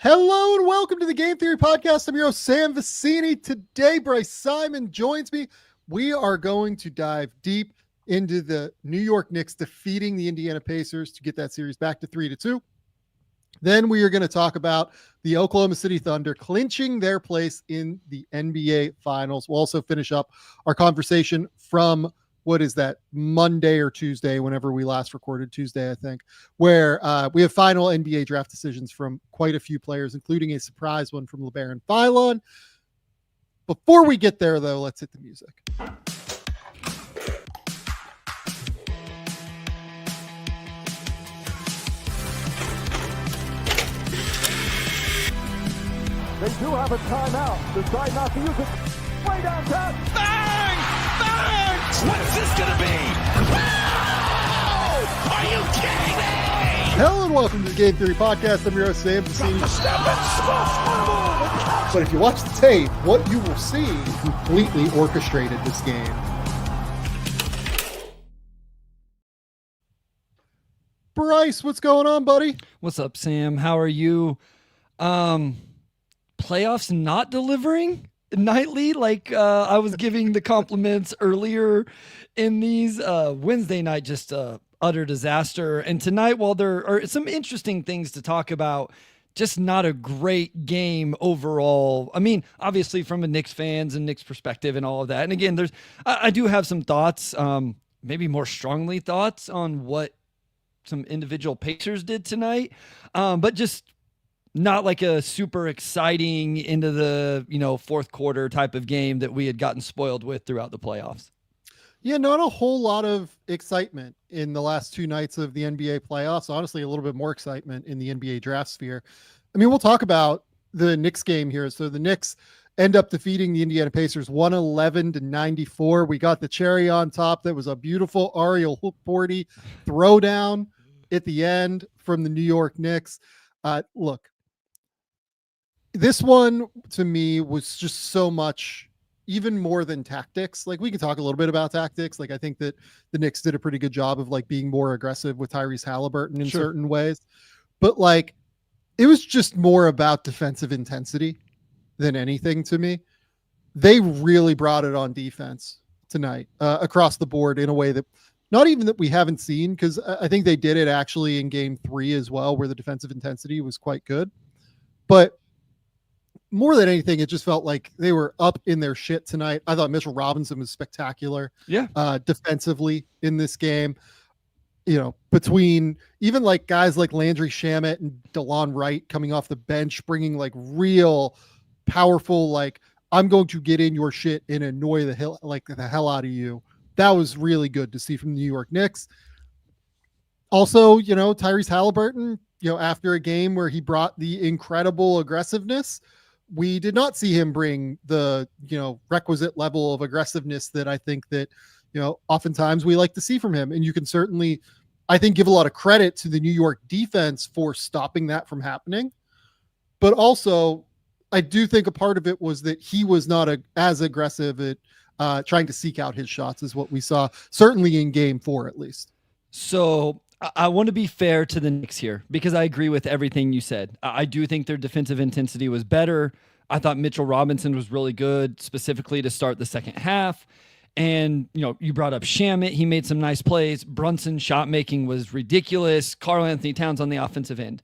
Hello and welcome to the Game Theory Podcast. I'm your host, Sam Vecenie. Today, Bryce Simon joins me. We are going to dive deep into the New York Knicks defeating the Indiana Pacers to get that series back to 3-2. Then we are going to talk about the Oklahoma City Thunder clinching their place in the NBA Finals. We'll also finish up our conversation from Monday or Tuesday, whenever we last recorded, Tuesday, I think, where we have final NBA draft decisions from quite a few players, including a surprise one from Labaron Philon. Before we get there, though, let's hit the music. They do have a timeout. Decide not to use it. Way downtown. Bang! Bang! What's this gonna be? Wow! Are you kidding me? Hello and welcome to the Game Theory Podcast. I'm your host, Sam Vecenie. But if you watch the tape, what you will see completely orchestrated this game. Bryce, what's going on, buddy? What's up, Sam? How are you? Playoffs not delivering nightly like I was giving the compliments earlier in these. Wednesday night, just utter disaster. And tonight, while there are some interesting things to talk about, just not a great game overall. I mean, obviously from a Knicks fans and Knicks perspective and all of that. And again, I do have some thoughts, maybe more strongly thoughts on what some individual Pacers did tonight, but just not like a super exciting into the, fourth quarter type of game that we had gotten spoiled with throughout the playoffs. Yeah, not a whole lot of excitement in the last two nights of the NBA playoffs. Honestly, a little bit more excitement in the NBA draft sphere. I mean, we'll talk about the Knicks game here. So the Knicks end up defeating the Indiana Pacers 111-94. We got the cherry on top. That was a beautiful Ariel Hook 40 throwdown at the end from the New York Knicks. Look, this one to me was just so much, even more than tactics. Like, we can talk a little bit about tactics. Like, I think that the Knicks did a pretty good job of like being more aggressive with Tyrese Halliburton in certain ways, but like, it was just more about defensive intensity than anything to me. They really brought it on defense tonight, across the board, in a way that not even that we haven't seen, because I think they did it actually in game 3 as well, where the defensive intensity was quite good. But more than anything, it just felt like they were up in their shit tonight. I thought Mitchell Robinson was spectacular defensively in this game. Between even like guys like Landry Shamet and DeLon Wright coming off the bench, bringing like real powerful, like, I'm going to get in your shit and annoy the hell out of you. That was really good to see from the New York Knicks. Also, Tyrese Halliburton, after a game where he brought the incredible aggressiveness, we did not see him bring the, requisite level of aggressiveness that I think that, oftentimes we like to see from him. And you can certainly, I think, give a lot of credit to the New York defense for stopping that from happening. But also, I do think a part of it was that he was not as aggressive at trying to seek out his shots as what we saw, certainly in game 4, at least. So I want to be fair to the Knicks here, because I agree with everything you said. I do think their defensive intensity was better. I thought Mitchell Robinson was really good, specifically to start the second half. And, you brought up Shamet. He made some nice plays. Brunson's shot making was ridiculous. Karl Anthony Towns on the offensive end.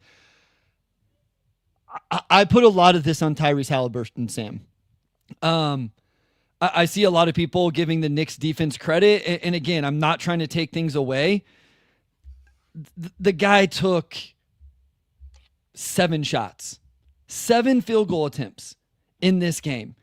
I put a lot of this on Tyrese Halliburton, Sam. I see a lot of people giving the Knicks defense credit. And again, I'm not trying to take things away. The guy took 7 shots, 7 field goal attempts in this game.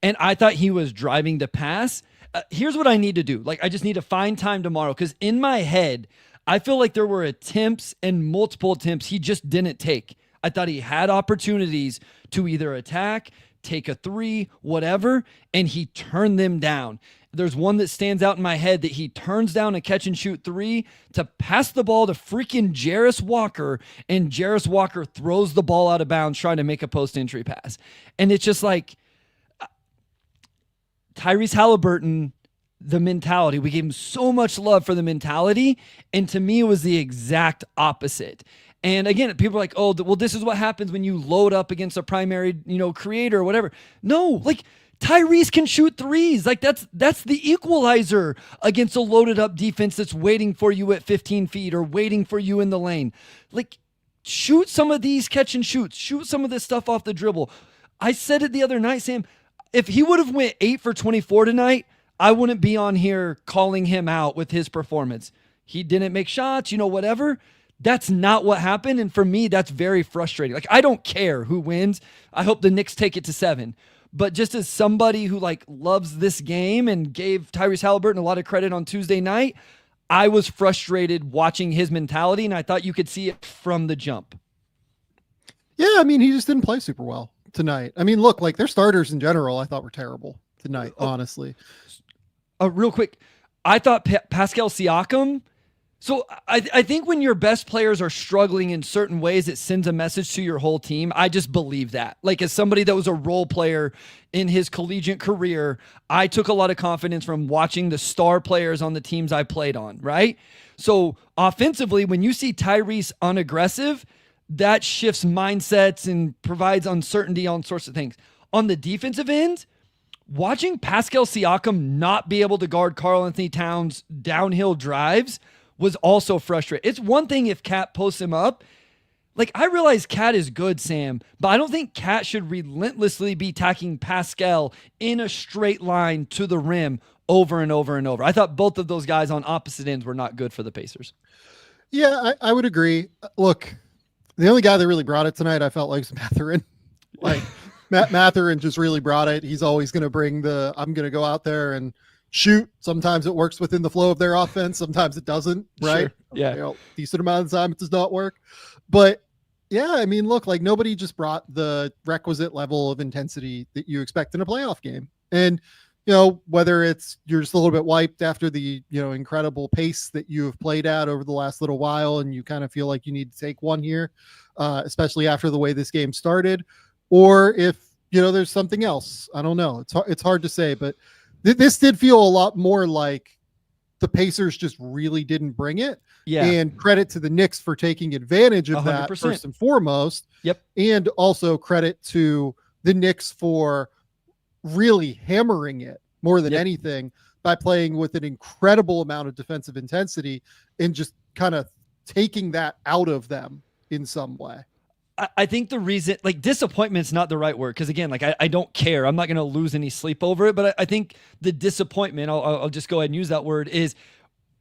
And I thought he was driving to pass. Here's what I need to do. Like, I just need to find time tomorrow, because in my head, I feel like there were attempts and multiple attempts he just didn't take. I thought he had opportunities to either attack, take a 3, whatever, and he turned them down. There's one that stands out in my head that he turns down a catch and shoot 3 to pass the ball to freaking Jarris Walker, and Jarris Walker throws the ball out of bounds trying to make a post entry pass. And it's just like, Tyrese Halliburton, the mentality, we gave him so much love for the mentality, and to me it was the exact opposite. And again, people are like, oh, well, this is what happens when you load up against a primary, creator or whatever. No, like Tyrese can shoot threes. Like that's the equalizer against a loaded up defense that's waiting for you at 15 feet or waiting for you in the lane. Like shoot some of these catch and shoots, shoot some of this stuff off the dribble. I said it the other night, Sam, if he would have went 8 for 24 tonight, I wouldn't be on here calling him out with his performance. He didn't make shots, whatever. That's not what happened. And for me, that's very frustrating. Like, I don't care who wins. I hope the Knicks take it to 7. But just as somebody who loves this game and gave Tyrese Haliburton a lot of credit on Tuesday night, I was frustrated watching his mentality, and I thought you could see it from the jump. Yeah, I mean, he just didn't play super well tonight. I mean, look, their starters in general, I thought were terrible tonight, honestly. Real quick, I thought Pascal Siakam. So I think when your best players are struggling in certain ways, it sends a message to your whole team. I just believe that. As somebody that was a role player in his collegiate career, I took a lot of confidence from watching the star players on the teams I played on, right? So offensively, when you see Tyrese unaggressive, that shifts mindsets and provides uncertainty on sorts of things. On the defensive end, watching Pascal Siakam not be able to guard Karl-Anthony Towns' downhill drives was also frustrating. It's one thing if Cat posts him up. I realize Cat is good, Sam, but I don't think Cat should relentlessly be attacking Pascal in a straight line to the rim over and over and over. I thought both of those guys on opposite ends were not good for the Pacers. Yeah, I would agree. Look, the only guy that really brought it tonight, I felt like, was Mathurin. Mathurin just really brought it. He's always going to bring I'm going to go out there and shoot. Sometimes it works within the flow of their offense. Sometimes it doesn't, right? Sure. Yeah. Decent amount of the time it does not work. But yeah, I mean, look, nobody just brought the requisite level of intensity that you expect in a playoff game. And, whether it's you're just a little bit wiped after the, incredible pace that you have played at over the last little while, and you kind of feel like you need to take one here, especially after the way this game started, or if, there's something else. I don't know. It's hard to say, but this did feel a lot more like the Pacers just really didn't bring it. Yeah. And credit to the Knicks for taking advantage of 100%. that first and foremost. Yep. And also credit to the Knicks for really hammering it more than anything by playing with an incredible amount of defensive intensity and just kind of taking that out of them in some way. I think the reason, disappointment's not the right word, because again, I don't care. I'm not going to lose any sleep over it, but I think the disappointment, I'll just go ahead and use that word, is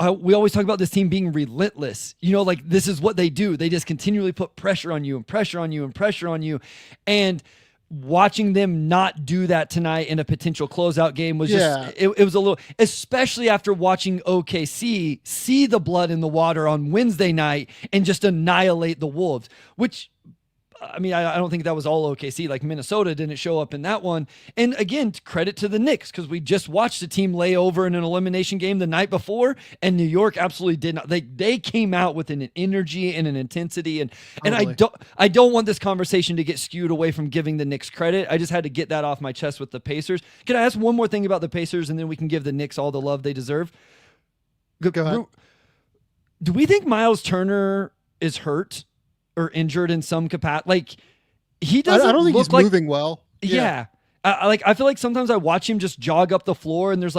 we always talk about this team being relentless. This is what they do. They just continually put pressure on you and pressure on you and pressure on you. And watching them not do that tonight in a potential closeout game was just, it was a little, especially after watching OKC see the blood in the water on Wednesday night and just annihilate the Wolves, which, I mean, I don't think that was all OKC. Minnesota didn't show up in that one. And again, credit to the Knicks, because we just watched the team lay over in an elimination game the night before, and New York absolutely did not. They came out with an energy and an intensity, and I don't want this conversation to get skewed away from giving the Knicks credit. I just had to get that off my chest with the Pacers. Can I ask one more thing about the Pacers, and then we can give the Knicks all the love they deserve? Go ahead. Do we think Miles Turner is hurt or injured in some capacity? He doesn't. I don't think he's moving well. Yeah. I feel like sometimes I watch him just jog up the floor and there's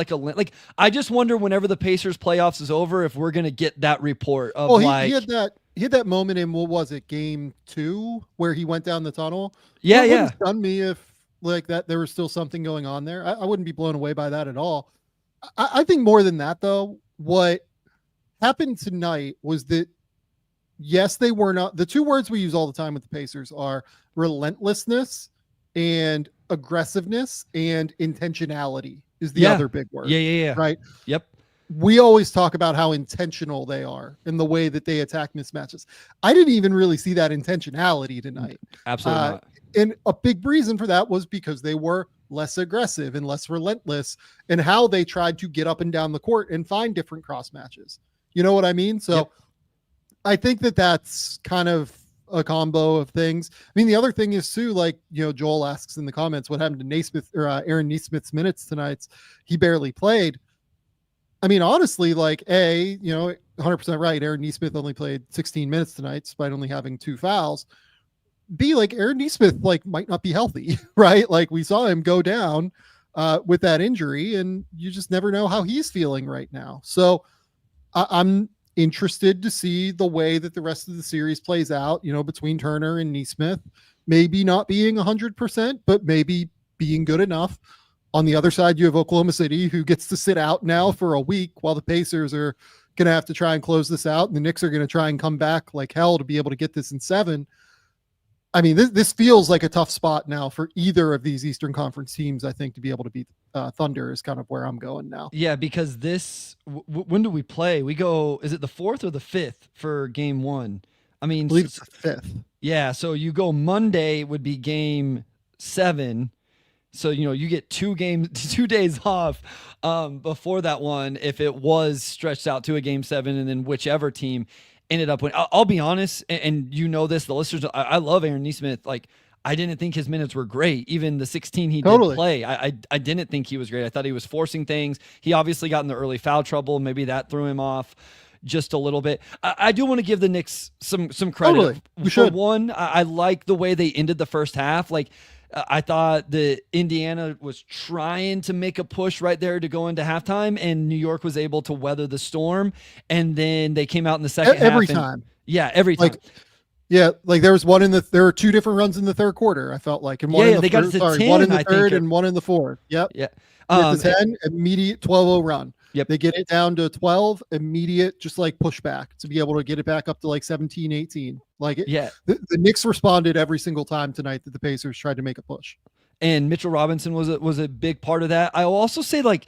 I just wonder whenever the Pacers playoffs is over if we're gonna get that report of he had that moment in, what was it, game 2 where he went down the tunnel. Yeah. It wouldn't stun me if that there was still something going on there. I wouldn't be blown away by that at all. I think more than that though, what happened tonight was that, yes, they were not. The two words we use all the time with the Pacers are relentlessness and aggressiveness, and intentionality is the other big word. Yeah. Right. Yep. We always talk about how intentional they are in the way that they attack mismatches. I didn't even really see that intentionality tonight. Absolutely not. And a big reason for that was because they were less aggressive and less relentless in how they tried to get up and down the court and find different cross matches. You know what I mean? So I think that's kind of a combo of things. I mean, the other thing is too, Joel asks in the comments, what happened to Naismith or Aaron Nesmith's minutes tonight? He barely played. I mean, honestly, like 100% right. Aaron Nesmith only played 16 minutes tonight, despite only having 2 fouls. B, like Aaron Nesmith, like might not be healthy, right? Like we saw him go down with that injury, and you just never know how he's feeling right now. So I'm interested to see the way that the rest of the series plays out, between Turner and Nesmith, maybe not being 100%, but maybe being good enough. On the other side, you have Oklahoma City, who gets to sit out now for a week while the Pacers are going to have to try and close this out. And the Knicks are going to try and come back like hell to be able to get this in 7. I mean, this feels like a tough spot now for either of these Eastern Conference teams, I think, to be able to beat Thunder is kind of where I'm going now. Yeah, because when do we play? We go, is it the 4th or the 5th for game 1? I mean, I believe it's the 5th. Yeah, so you go Monday would be game 7. So, you get 2 days off before that one if it was stretched out to a game 7, and then whichever team ended up winning. I'll be honest, and this, the listeners, I love Aaron Nesmith. Like, I didn't think his minutes were great. Even the 16 he did play, I didn't think he was great. I thought he was forcing things. He obviously got in the early foul trouble. Maybe that threw him off just a little bit. I do want to give the Knicks some credit. For one, I like the way they ended the first half. Like, I thought that Indiana was trying to make a push right there to go into halftime, and New York was able to weather the storm. And then they came out in the second half. Every time. Yeah, every time. Like there were 2 different runs in the third quarter, I felt like. And one in the got to 10, one in the third and one in the fourth. Yep. Yeah. The 10, immediate 12-0 run. Yep. They get it down to 12, immediate, just like pushback to be able to get it back up to like 17, 18. The Knicks responded every single time tonight that the Pacers tried to make a push. And Mitchell Robinson was a big part of that. I will also say, like,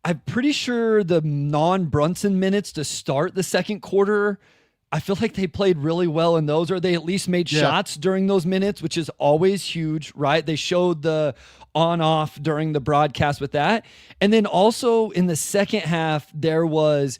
I'm pretty sure the non-Brunson minutes to start the second quarter, I feel like they played really well in those, or they at least made shots during those minutes, which is always huge, right? They showed the on-off during the broadcast with that. And then also in the second half, there was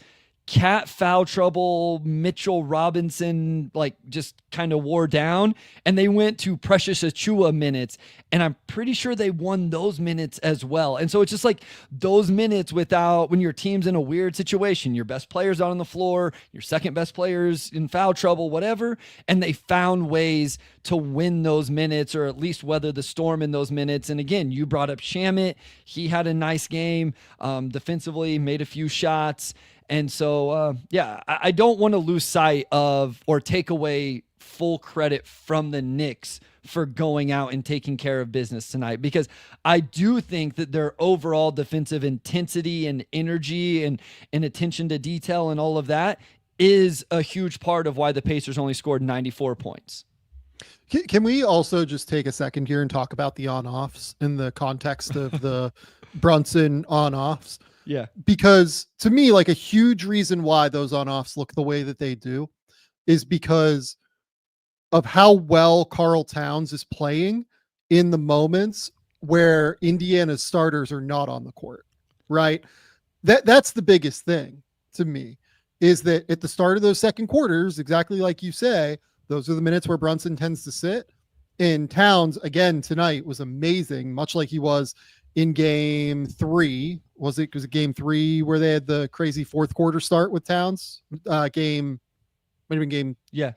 Cat foul trouble. Mitchell Robinson, like, just kind of wore down, and they went to Precious Achua minutes, and I'm pretty sure they won those minutes as well. And so it's just like those minutes when your team's in a weird situation, your best player's out on the floor, your second best player's in foul trouble, whatever, and they found ways to win those minutes, or at least weather the storm in those minutes. And again, you brought up Shamet. He had a nice game defensively, made a few shots. And so, I don't want to lose sight of or take away full credit from the Knicks for going out and taking care of business tonight, because I do think that their overall defensive intensity and energy and attention to detail and all of that is a huge part of why the Pacers only scored 94 points. Can we also just take a second here and talk about the on-offs in the context of the Brunson on-offs? Yeah. Because to me, like, a huge reason why those on-offs look the way that they do is because of how well Karl Towns is playing in the moments where Indiana's starters are not on the court, right? That's the biggest thing to me, is that at the start of those second quarters, exactly like you say, those are the minutes where Brunson tends to sit. And Towns, again, tonight was amazing, much like he was in game 3. Was it game 3 where they had the crazy fourth quarter start with Towns? Might have been game 3.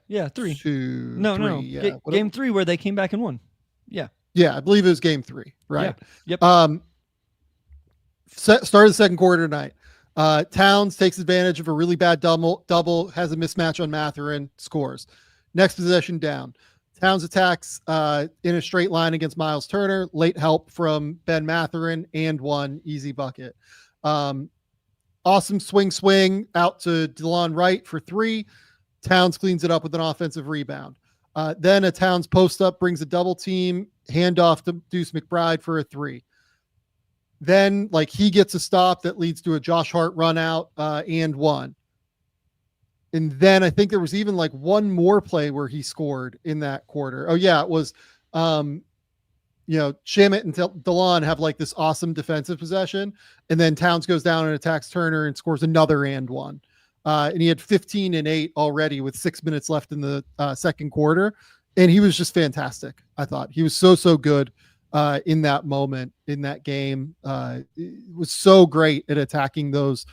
2. No, 3, no. yeah. Game 3 where they came back and won. Yeah. Yeah, I believe it was game 3, right? Yeah. Yep. Start of the second quarter tonight. Towns takes advantage of a really bad double, has a mismatch on Mathurin, scores. Next possession down. Towns attacks in a straight line against Miles Turner. Late help from Ben Mathurin and 1 easy bucket. Awesome swing out to DeLon Wright for 3. Towns cleans it up with an offensive rebound. Then a Towns post up brings a double team, handoff to Deuce McBride for a 3. Then, like, he gets a stop that leads to a Josh Hart run out and 1. And then I think there was even like one more play where he scored in that quarter. Oh yeah, it was, Shamet and DeLon have like this awesome defensive possession, and then Towns goes down and attacks Turner and scores another and 1. And he had 15 and 8 already with 6 minutes left in the second quarter, and he was just fantastic. I thought he was so good in that moment in that game. It was so great at attacking those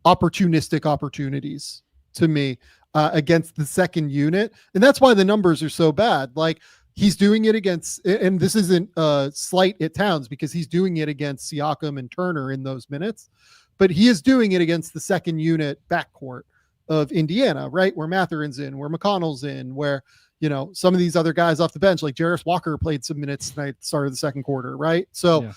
opportunistic opportunities to me against the second unit. And that's why the numbers are so bad. Like, he's doing it against, and this isn't a slight at Towns because he's doing it against Siakam and Turner in those minutes, but he is doing it against the second unit backcourt of Indiana, right? Where Matherin's in, where McConnell's in, where, you know, some of these other guys off the bench, like Jarris Walker played some minutes tonight at the start of the second quarter, right? So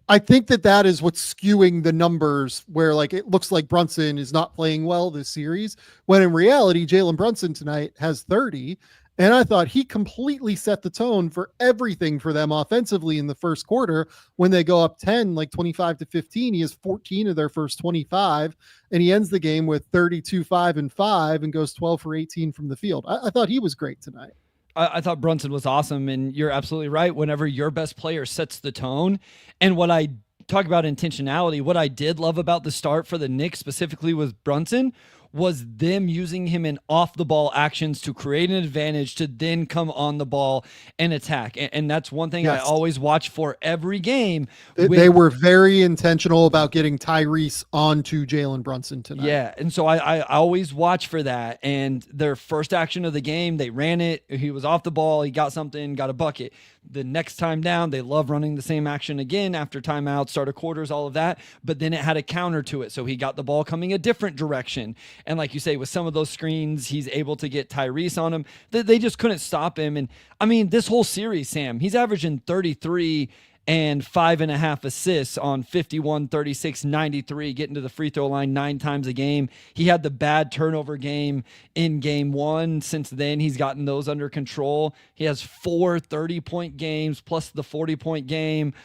I think that is what's skewing the numbers, where like it looks like Brunson is not playing well this series, when in reality, Jalen Brunson tonight has 30. And I thought he completely set the tone for everything for them offensively in the first quarter. When they go up 10, like 25-15, he has 14 of their first 25, and he ends the game with 32, 5 and 5 and goes 12 for 18 from the field. I thought he was great tonight. I thought Brunson was awesome, and you're absolutely right. Whenever your best player sets the tone, and what I talk about intentionality, what I did love about the start for the Knicks specifically with Brunson was them using him in off-the-ball actions to create an advantage to then come on the ball and attack. And that's one thing I always watch for every game. They were very intentional about getting Tyrese onto Jalen Brunson tonight. Yeah, and so I always watch for that. And their first action of the game, they ran it. He was off the ball. He got something, got a bucket. The next time down, they love running the same action again after timeout, start of quarters, all of that. But then it had a counter to it. So he got the ball coming a different direction. And like you say, with some of those screens, he's able to get Tyrese on him. They just couldn't stop him. And I mean, this whole series, Sam, he's averaging 33 and 5.5 assists on 51, 36, 93, getting to the free throw line 9 times a game. He had the bad turnover game in game 1. Since then, he's gotten those under control. He has 4 30-point games plus the 40-point game.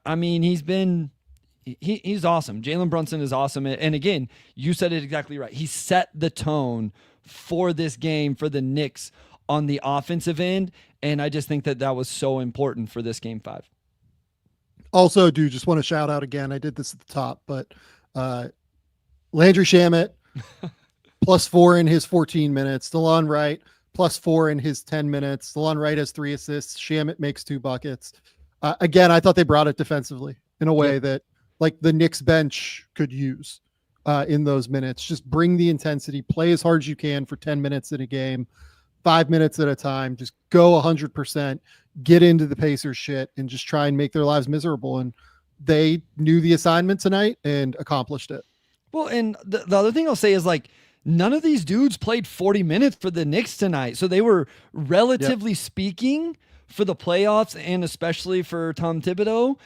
I mean, he's awesome. Jalen Brunson is awesome. And again, you said it exactly right. He set the tone for this game for the Knicks on the offensive end. And I just think that was so important for this game 5. Also, do just want to shout out again. I did this at the top, but Landry Shamet +4 in his 14 minutes. DeLon Wright +4 in his 10 minutes. DeLon Wright has 3 assists. Shamet makes 2 buckets. Again, I thought they brought it defensively in a way that like the Knicks bench could use in those minutes. Just bring the intensity, play as hard as you can for 10 minutes in a game, 5 minutes at a time. Just go 100%. Get into the Pacers shit and just try and make their lives miserable. And they knew the assignment tonight and accomplished it. Well, and the other thing I'll say is like, none of these dudes played 40 minutes for the Knicks tonight. So they were relatively speaking for the playoffs and especially for Tom Thibodeau,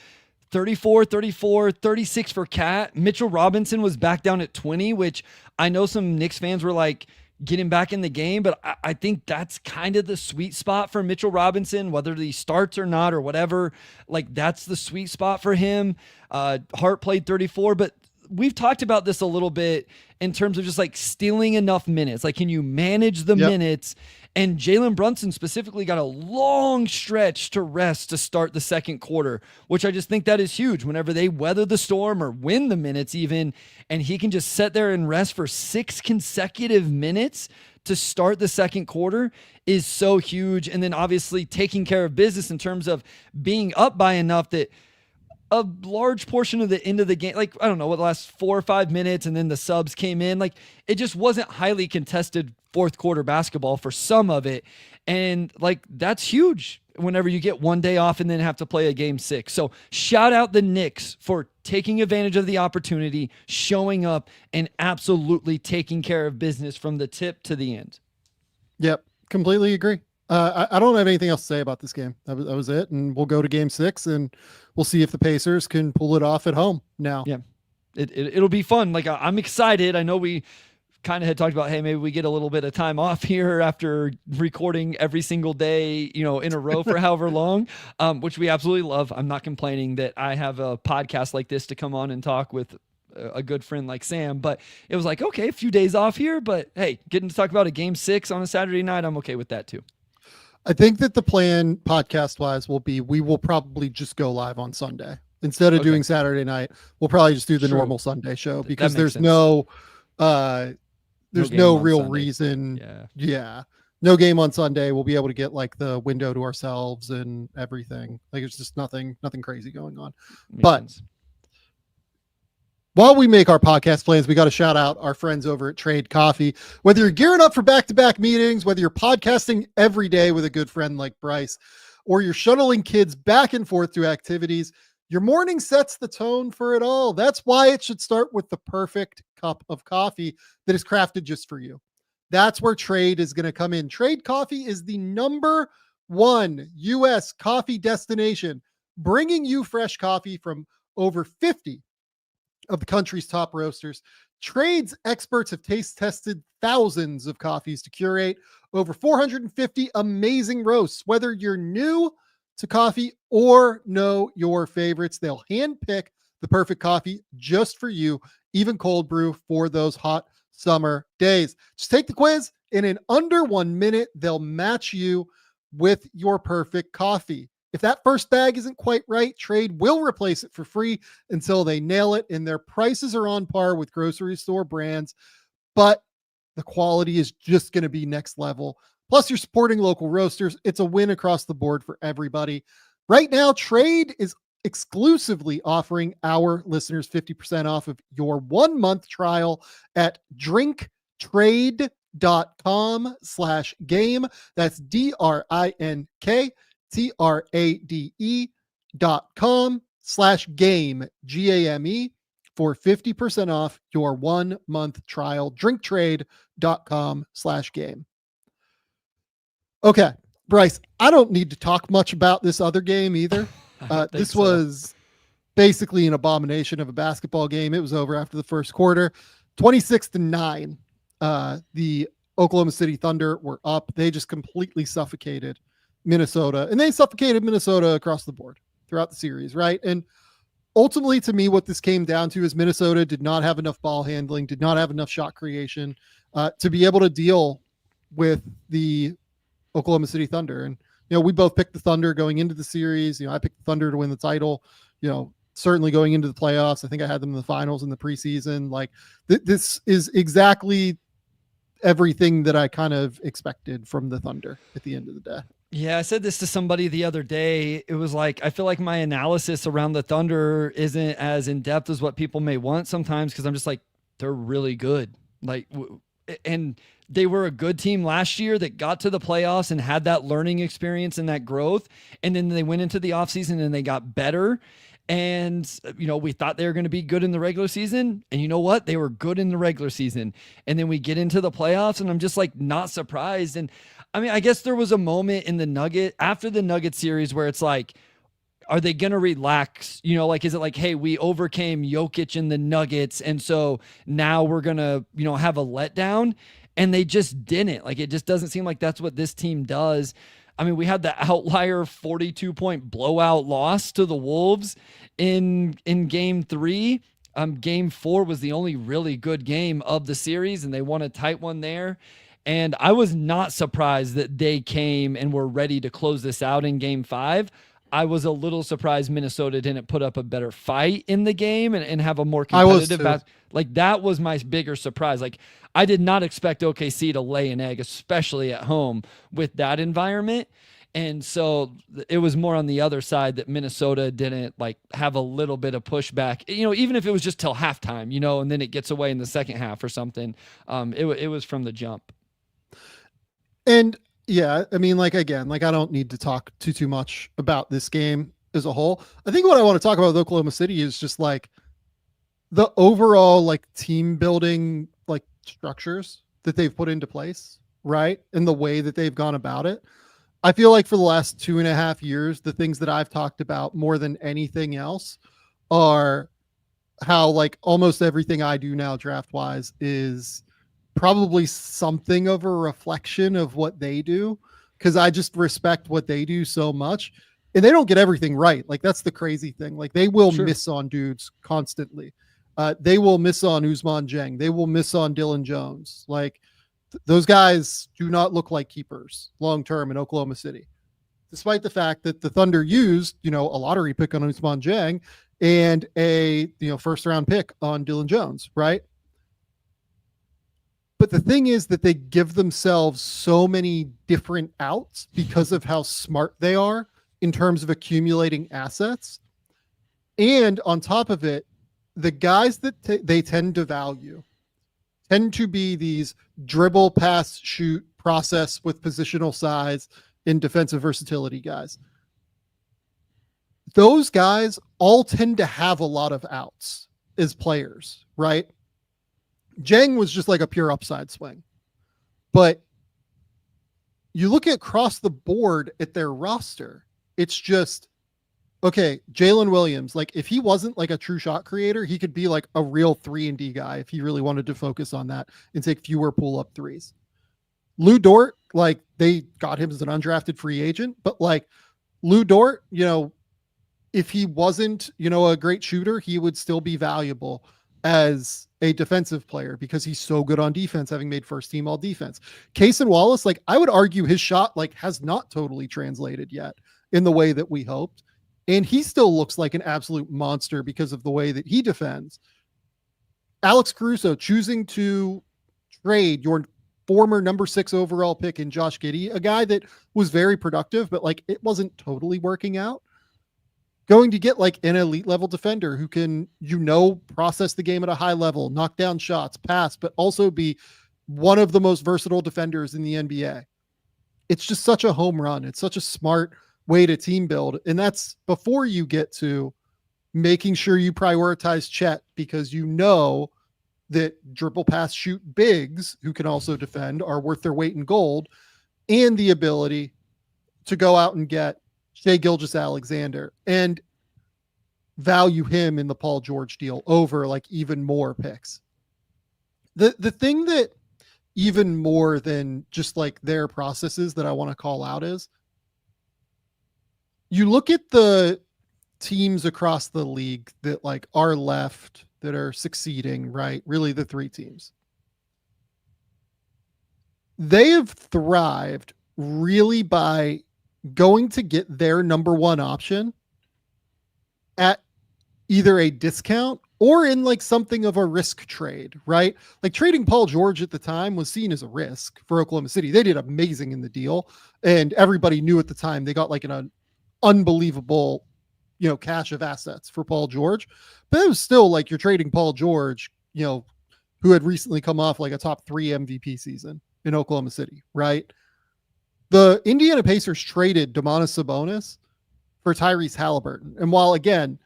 34, 34, 36 for Cat. Mitchell Robinson was back down at 20, which I know some Knicks fans were like, get him back in the game, but I think that's kind of the sweet spot for Mitchell Robinson, whether he starts or not or whatever. Like, that's the sweet spot for him. Hart played 34, but we've talked about this a little bit in terms of just like stealing enough minutes. Like, can you manage the minutes? And Jalen Brunson specifically got a long stretch to rest to start the second quarter, which I just think that is huge whenever they weather the storm or win the minutes even, and he can just sit there and rest for 6 consecutive minutes to start the second quarter is so huge. And then obviously taking care of business in terms of being up by enough that a large portion of the end of the game, like, I don't know, what, the last 4 or 5 minutes, and then the subs came in. Like, it just wasn't highly contested fourth quarter basketball for some of it. And like, that's huge whenever you get one day off and then have to play a game 6. So shout out the Knicks for taking advantage of the opportunity, showing up, and absolutely taking care of business from the tip to the end. Yep. Completely agree. I don't have anything else to say about this game. That was it. And we'll go to game 6 and we'll see if the Pacers can pull it off at home now. Yeah. It'll be fun. Like, I'm excited. I know we kind of had talked about, hey, maybe we get a little bit of time off here after recording every single day, you know, in a row for however long, which we absolutely love. I'm not complaining that I have a podcast like this to come on and talk with a good friend like Sam, but it was like, okay, a few days off here, but hey, getting to talk about a game 6 on a Saturday night, I'm okay with that too. I think that the plan podcast wise will be, we will probably just go live on Sunday instead of doing Saturday night. We'll probably just do the normal Sunday show because there's sense. No real Sunday. Reason. Yeah. No game on Sunday. We'll be able to get like the window to ourselves and everything. Like, it's just nothing crazy going on. Makes sense. while we make our podcast plans, we got to shout out our friends over at Trade Coffee. Whether you're gearing up for back-to-back meetings, whether you're podcasting every day with a good friend like Bryce, or you're shuttling kids back and forth to activities, your morning sets the tone for it all. That's why it should start with the perfect cup of coffee that is crafted just for you. That's where Trade is going to come in. Trade Coffee is the number one U.S. coffee destination, bringing you fresh coffee from over 50 of the country's top roasters. Trade's experts have taste tested thousands of coffees to curate over 450 amazing roasts. Whether you're new to coffee or know your favorites, they'll handpick the perfect coffee just for you, even cold brew for those hot summer days. Just take the quiz, and in under 1 minute, they'll match you with your perfect coffee. If that first bag isn't quite right, Trade will replace it for free until they nail it, and their prices are on par with grocery store brands, but the quality is just going to be next level. Plus, you're supporting local roasters. It's a win across the board for everybody. Right now, Trade is exclusively offering our listeners 50% off of your 1 month trial at drinktrade.com/game. That's DRINKTRADE.com/game, GAME, for 50% off your 1 month trial. Drinktrade.com/game. Okay, Bryce, I don't need to talk much about this other game either. This was basically an abomination of a basketball game. It was over after the first quarter, 26-9. The Oklahoma City Thunder were up. They just completely suffocated Minnesota, and they suffocated Minnesota across the board throughout the series, right? And ultimately, to me, what this came down to is Minnesota did not have enough ball handling, did not have enough shot creation to be able to deal with the Oklahoma City Thunder. And, we both picked the Thunder going into the series. I picked the Thunder to win the title, certainly going into the playoffs. I think I had them in the finals in the preseason. Like this is exactly everything that I kind of expected from the Thunder at the end of the day. Yeah, I said this to somebody the other day. It was like, I feel like my analysis around the Thunder isn't as in depth as what people may want sometimes, because I'm just like, they're really good. And they were a good team last year that got to the playoffs and had that learning experience and that growth. And then they went into the offseason and they got better. And, we thought they were going to be good in the regular season. And you know what? They were good in the regular season. And then we get into the playoffs and I'm just like not surprised. And I mean, I guess there was a moment in after the Nugget series where it's like, are they going to relax? Is it like, hey, we overcame Jokic and the Nuggets, and so now we're going to, have a letdown? And they just didn't. It just doesn't seem like that's what this team does. I mean, we had the outlier 42-point blowout loss to the Wolves in game 3. Game 4 was the only really good game of the series, and they won a tight one there. And I was not surprised that they came and were ready to close this out in game 5. I was a little surprised Minnesota didn't put up a better fight in the game and have a more competitive that was my bigger surprise. I did not expect OKC to lay an egg, especially at home with that environment. And so it was more on the other side that Minnesota didn't have a little bit of pushback, even if it was just till halftime, and then it gets away in the second half or something. It was from the jump. And yeah, I mean, again, I don't need to talk too much about this game as a whole. I think what I want to talk about with Oklahoma City is just the overall team building structures that they've put into place, right? And the way that they've gone about it. I feel like for the last 2.5 years, the things that I've talked about more than anything else are how almost everything I do now draft wise is probably something of a reflection of what they do, because I just respect what they do so much, and they don't get everything right. That's the crazy thing. They will miss on dudes constantly. They will miss on Ousmane Dieng. They will miss on Dylan Jones. Those guys do not look like keepers long-term in Oklahoma City, despite the fact that the Thunder used, a lottery pick on Ousmane Dieng and a, first round pick on Dylan Jones. Right. But the thing is that they give themselves so many different outs because of how smart they are in terms of accumulating assets. And on top of it, the guys that they tend to value tend to be these dribble, pass, shoot, process with positional size and defensive versatility guys. Those guys all tend to have a lot of outs as players, right? Jang was just like a pure upside swing. But you look at across the board at their roster, it's just, okay, Jalen Williams, like if he wasn't like a true shot creator, he could be like a real 3-and-D guy if he really wanted to focus on that and take fewer pull-up threes. Lou Dort, like they got him as an undrafted free agent, but like Lou Dort, you know, if he wasn't, you know, a great shooter, he would still be valuable as a defensive player because he's so good on defense, having made first team all defense. Cason Wallace, like I would argue his shot like has not totally translated yet in the way that we hoped. And he still looks like an absolute monster because of the way that he defends. Alex Caruso choosing to trade your former number 6 overall pick in Josh Giddey, a guy that was very productive, but like it wasn't totally working out. Going to get like an elite level defender who can, you know, process the game at a high level, knock down shots, pass, but also be one of the most versatile defenders in the NBA. It's just such a home run. It's such a smart way to team build. And that's before you get to making sure you prioritize Chet, because you know that dribble, pass, shoot bigs who can also defend are worth their weight in gold, and the ability to go out and get Shai Gilgeous-Alexander and value him in the Paul George deal over like even more picks. The thing that even more than just like their processes that I want to call out is you look at the teams across the league that like are left that are succeeding, right? Really the 3 teams. They have thrived really by going to get their number 1 option at either a discount or in like something of a risk trade, right? Like trading Paul George at the time was seen as a risk for Oklahoma City. They did amazing in the deal, and everybody knew at the time they got like an unbelievable, you know, cache of assets for Paul George. But it was still like you're trading Paul George, you know, who had recently come off like a top 3 MVP season in Oklahoma City, right? The Indiana Pacers traded Domantas Sabonis for Tyrese Halliburton. And while, again,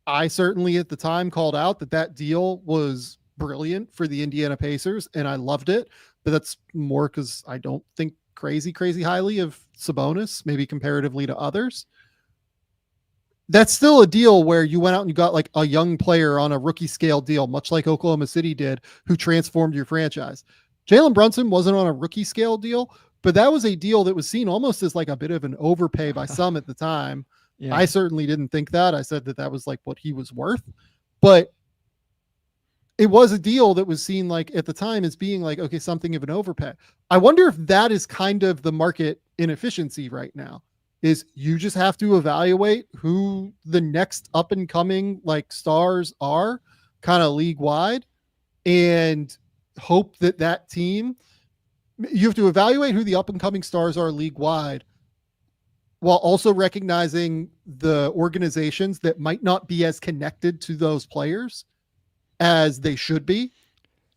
I certainly at the time called out that that deal was brilliant for the Indiana Pacers, and I loved it, but that's more because I don't think crazy highly of Sabonis, maybe comparatively to others. That's still a deal where you went out and you got like a young player on a rookie scale deal, much like Oklahoma City did, who transformed your franchise. Jalen Brunson wasn't on a rookie scale deal, but that was a deal that was seen almost as like a bit of an overpay by some at the time. Yeah. I certainly didn't think that. I said that that was like what he was worth, but it was a deal that was seen like at the time as being like, okay, something of an overpay. I wonder if that is kind of the market inefficiency right now, is you just have to evaluate who the next up and coming like stars are kind of league wide and hope that that team, you have to evaluate who the up and coming stars are league wide, while also recognizing the organizations that might not be as connected to those players as they should be.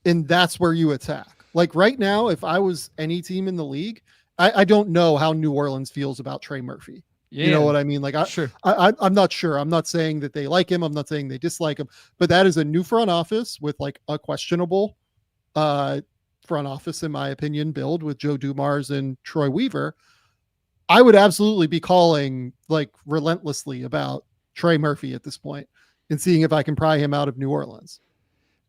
And that's where you attack. Like right now, if I was any team in the league, I don't know how New Orleans feels about Trey Murphy. Yeah. You know what I mean? Like I'm not sure. I'm not saying that they like him. I'm not saying they dislike him, but that is a new front office with like a questionable front office, in my opinion, build with Joe Dumars and Troy Weaver. I would absolutely be calling like relentlessly about Trey Murphy at this point and seeing if I can pry him out of New Orleans.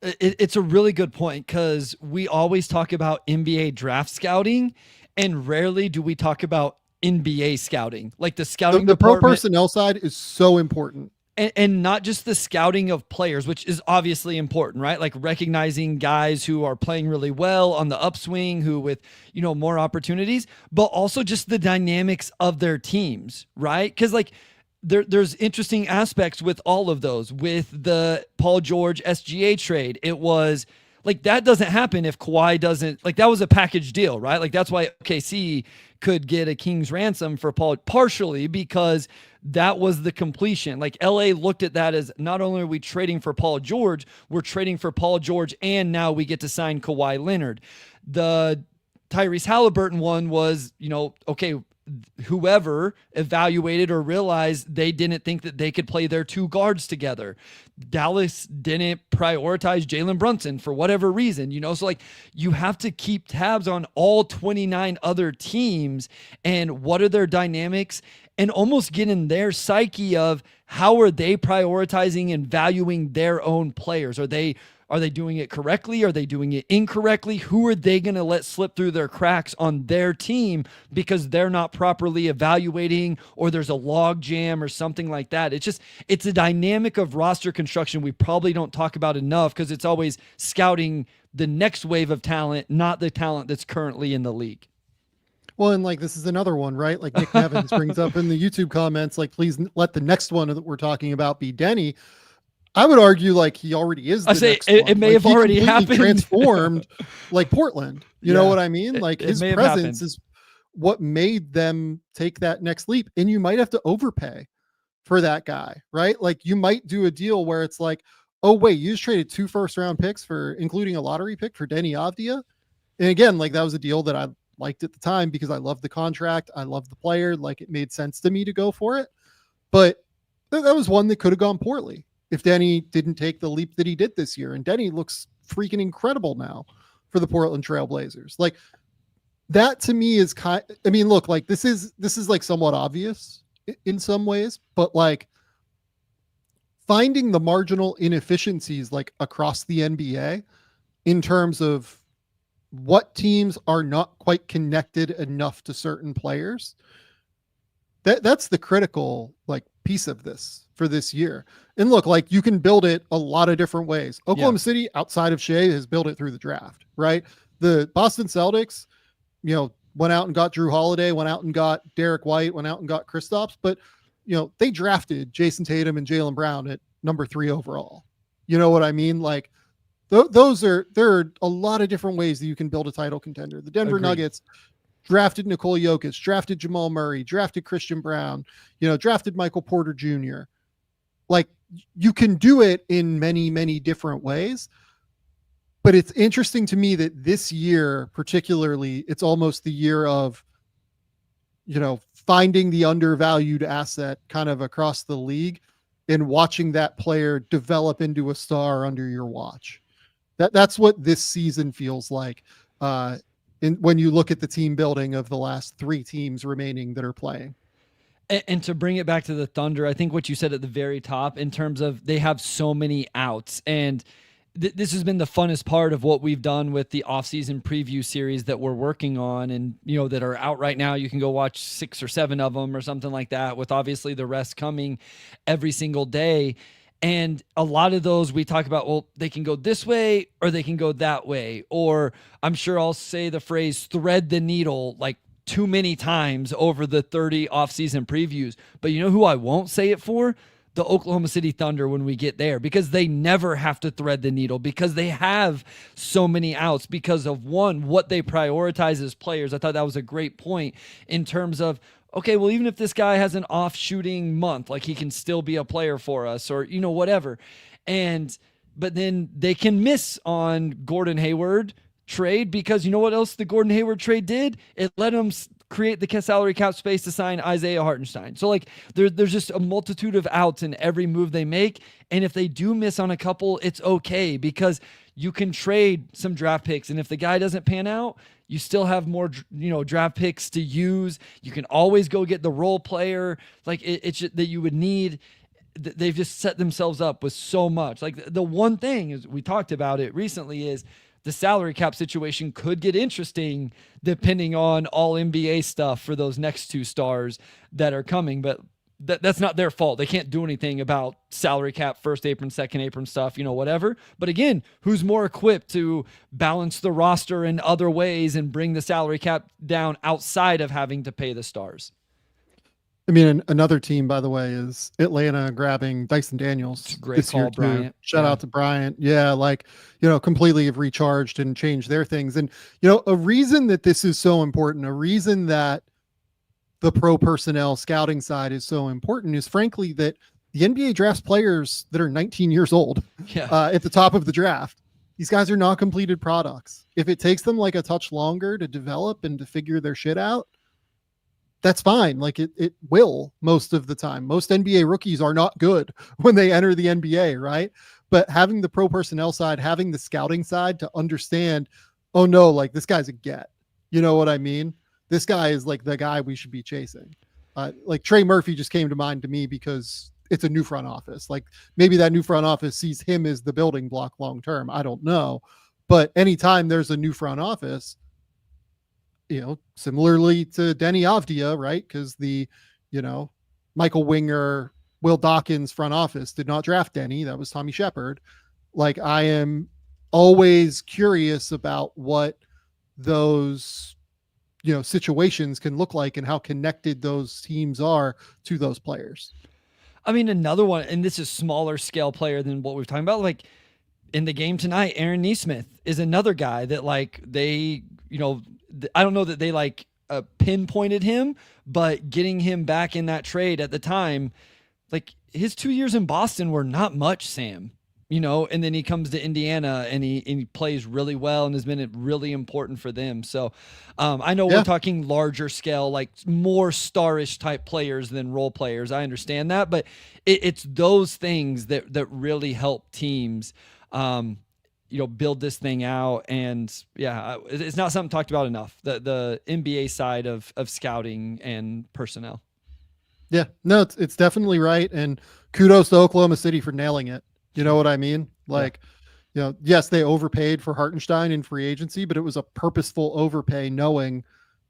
It's a really good point, because we always talk about NBA draft scouting and rarely do we talk about NBA scouting. Like the scouting the pro personnel side is so important. And not just the scouting of players, which is obviously important, right? Like recognizing guys who are playing really well on the upswing, who with, you know, more opportunities, but also just the dynamics of their teams, right? Because like there's interesting aspects with all of those. With the Paul George SGA trade, it was Like that doesn't happen if Kawhi doesn't, like that was a package deal, right? Like that's why OKC could get a king's ransom for Paul, partially because that was the completion. Like LA looked at that as not only are we trading for Paul George, we're trading for Paul George, and now we get to sign Kawhi Leonard. The Tyrese Halliburton one was, okay, whoever evaluated or realized they didn't think that they could play their two guards together. Dallas didn't prioritize Jalen Brunson for whatever reason, so like you have to keep tabs on all 29 other teams and what are their dynamics, and almost get in their psyche of how are they prioritizing and valuing their own players. Are they doing it correctly? Are they doing it incorrectly? Who are they going to let slip through their cracks on their team because they're not properly evaluating, or there's a log jam or something like that? It's a dynamic of roster construction we probably don't talk about enough, because it's always scouting the next wave of talent, not the talent that's currently in the league. Well, and like this is another one, right? Like Nick Nevins brings up in the YouTube comments, like please let the next one that we're talking about be Denny. I would argue like he already is. It may have already happened. Transformed like Portland. You know what I mean? Like his presence is what made them take that next leap. And you might have to overpay for that guy, right? Like you might do a deal where it's like, oh wait, you just traded 2 first-round picks for, including a lottery pick for Denny Avdia. And again, like that was a deal that I liked at the time because I loved the contract. I loved the player. Like it made sense to me to go for it. But that was one that could have gone poorly if Denny didn't take the leap that he did this year. And Denny looks freaking incredible now for the Portland Trail Blazers. Like that to me is look, like this is like somewhat obvious in some ways, but like finding the marginal inefficiencies like across the NBA in terms of what teams are not quite connected enough to certain players. That's the critical like piece of this for this year. And look, like you can build it a lot of different ways. Oklahoma City, outside of Shea, has built it through the draft, right? The Boston Celtics, went out and got Drew Holiday, went out and got Derek White, went out and got Kristaps, but they drafted Jason Tatum and Jaylen Brown at number 3 overall. You know what I mean? Like there are a lot of different ways that you can build a title contender. The Denver Nuggets drafted Nikola Jokic, drafted Jamal Murray, drafted Christian Brown, drafted Michael Porter Jr. Like you can do it in many, many different ways. But it's interesting to me that this year, particularly, it's almost the year of, finding the undervalued asset kind of across the league and watching that player develop into a star under your watch. That's what this season feels like. When you look at the team building of the last 3 teams remaining that are playing. And to bring it back to the Thunder, I think what you said at the very top in terms of they have so many outs, and this has been the funnest part of what we've done with the offseason preview series that we're working on, and that are out right now. You can go watch 6 or 7 of them or something like that, with obviously the rest coming every single day. And a lot of those we talk about, well, they can go this way or they can go that way. Or I'm sure I'll say the phrase thread the needle like too many times over the 30 offseason previews. But you know who I won't say it for? The Oklahoma City Thunder when we get there, because they never have to thread the needle, because they have so many outs because of what they prioritize as players. I thought that was a great point in terms of, okay, well, even if this guy has an off shooting month, like he can still be a player for us, or, whatever. But then they can miss on Gordon Hayward trade, because you know what else the Gordon Hayward trade did? It let them create the salary cap space to sign Isaiah Hartenstein. So like there's just a multitude of outs in every move they make. And if they do miss on a couple, it's okay, because you can trade some draft picks. And if the guy doesn't pan out, you still have more, draft picks to use. You can always go get the role player like it's that you would need. They've just set themselves up with so much. Like the one thing is, we talked about it recently, is the salary cap situation could get interesting depending on all NBA stuff for those next 2 stars that are coming. But that's not their fault. They can't do anything about salary cap, first apron, second apron stuff, whatever. But again, who's more equipped to balance the roster in other ways and bring the salary cap down outside of having to pay the stars? I mean, another team, by the way, is Atlanta grabbing Dyson Daniels. Great this year call, too. Bryant. Shout out to Bryant. Yeah, like, completely have recharged and changed their things. And, a reason that this is so important, a reason that the pro personnel scouting side is so important is frankly that the NBA drafts players that are 19 years old at the top of the draft. These guys are not completed products. If it takes them like a touch longer to develop and to figure their shit out, that's fine. Like it will most of the time. Most NBA rookies are not good when they enter the NBA, right? But having the pro personnel side, having the scouting side to understand, oh no, like this guy's a get. You know what I mean? This guy is like the guy we should be chasing. Like Trey Murphy just came to mind to me because it's a new front office. Like maybe that new front office sees him as the building block long term. I don't know. But anytime there's a new front office, similarly to Denny Avdia, right? Because the, Michael Winger, Will Dawkins front office did not draft Denny. That was Tommy Shepard. Like I am always curious about what those, situations can look like and how connected those teams are to those players. I mean, another one, and this is smaller scale player than what we're talking about. Like in the game tonight, Aaron Nesmith is another guy that like they, I don't know that they like pinpointed him, but getting him back in that trade at the time, like his 2 years in Boston were not much, Sam, and then he comes to Indiana and he plays really well and has been really important for them. So I know we're talking larger scale, like more starish type players than role players. I understand that, but it's those things that really help teams, build this thing out. And it's not something talked about enough, the NBA side of scouting and personnel. Yeah, no, it's definitely right. And kudos to Oklahoma City for nailing it. You know what I mean? Like, yes, they overpaid for Hartenstein in free agency, but it was a purposeful overpay knowing,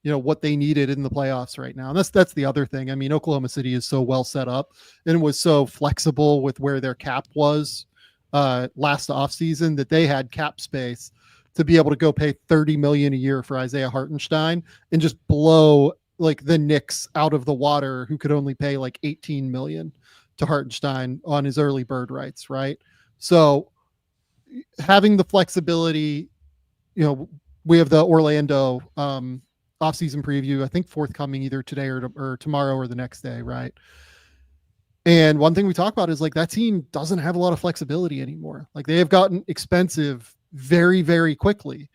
what they needed in the playoffs right now. And that's the other thing. I mean, Oklahoma City is so well set up and was so flexible with where their cap was last offseason that they had cap space to be able to go pay $30 million a year for Isaiah Hartenstein and just blow like the Knicks out of the water, who could only pay like $18 million to Hartenstein on his early bird rights. Right. So having the flexibility, we have the Orlando offseason preview, I think forthcoming either today or tomorrow or the next day. Right. And one thing we talk about is like that team doesn't have a lot of flexibility anymore. Like they have gotten expensive very, very quickly,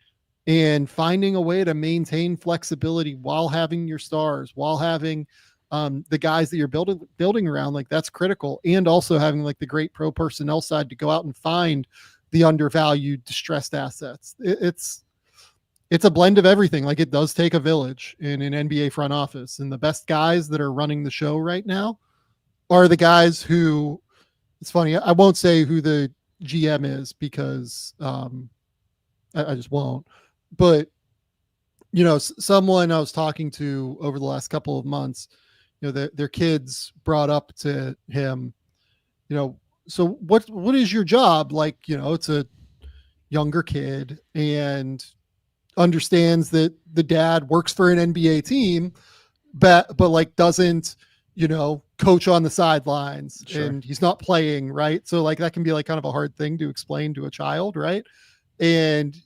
and finding a way to maintain flexibility while having your stars, while having the guys that you're building around, like that's critical. And also having like the great pro personnel side to go out and find the undervalued, distressed assets. It's a blend of everything. Like it does take a village in an NBA front office, and the best guys that are running the show right now are the guys who, it's funny, I won't say who the GM is because I just won't. But, someone I was talking to over the last couple of months, their kids brought up to him, so what is your job? Like, it's a younger kid and understands that the dad works for an NBA team, but like doesn't, coach on the sidelines. Sure. And he's not playing. Right. So like that can be like kind of a hard thing to explain to a child. Right. And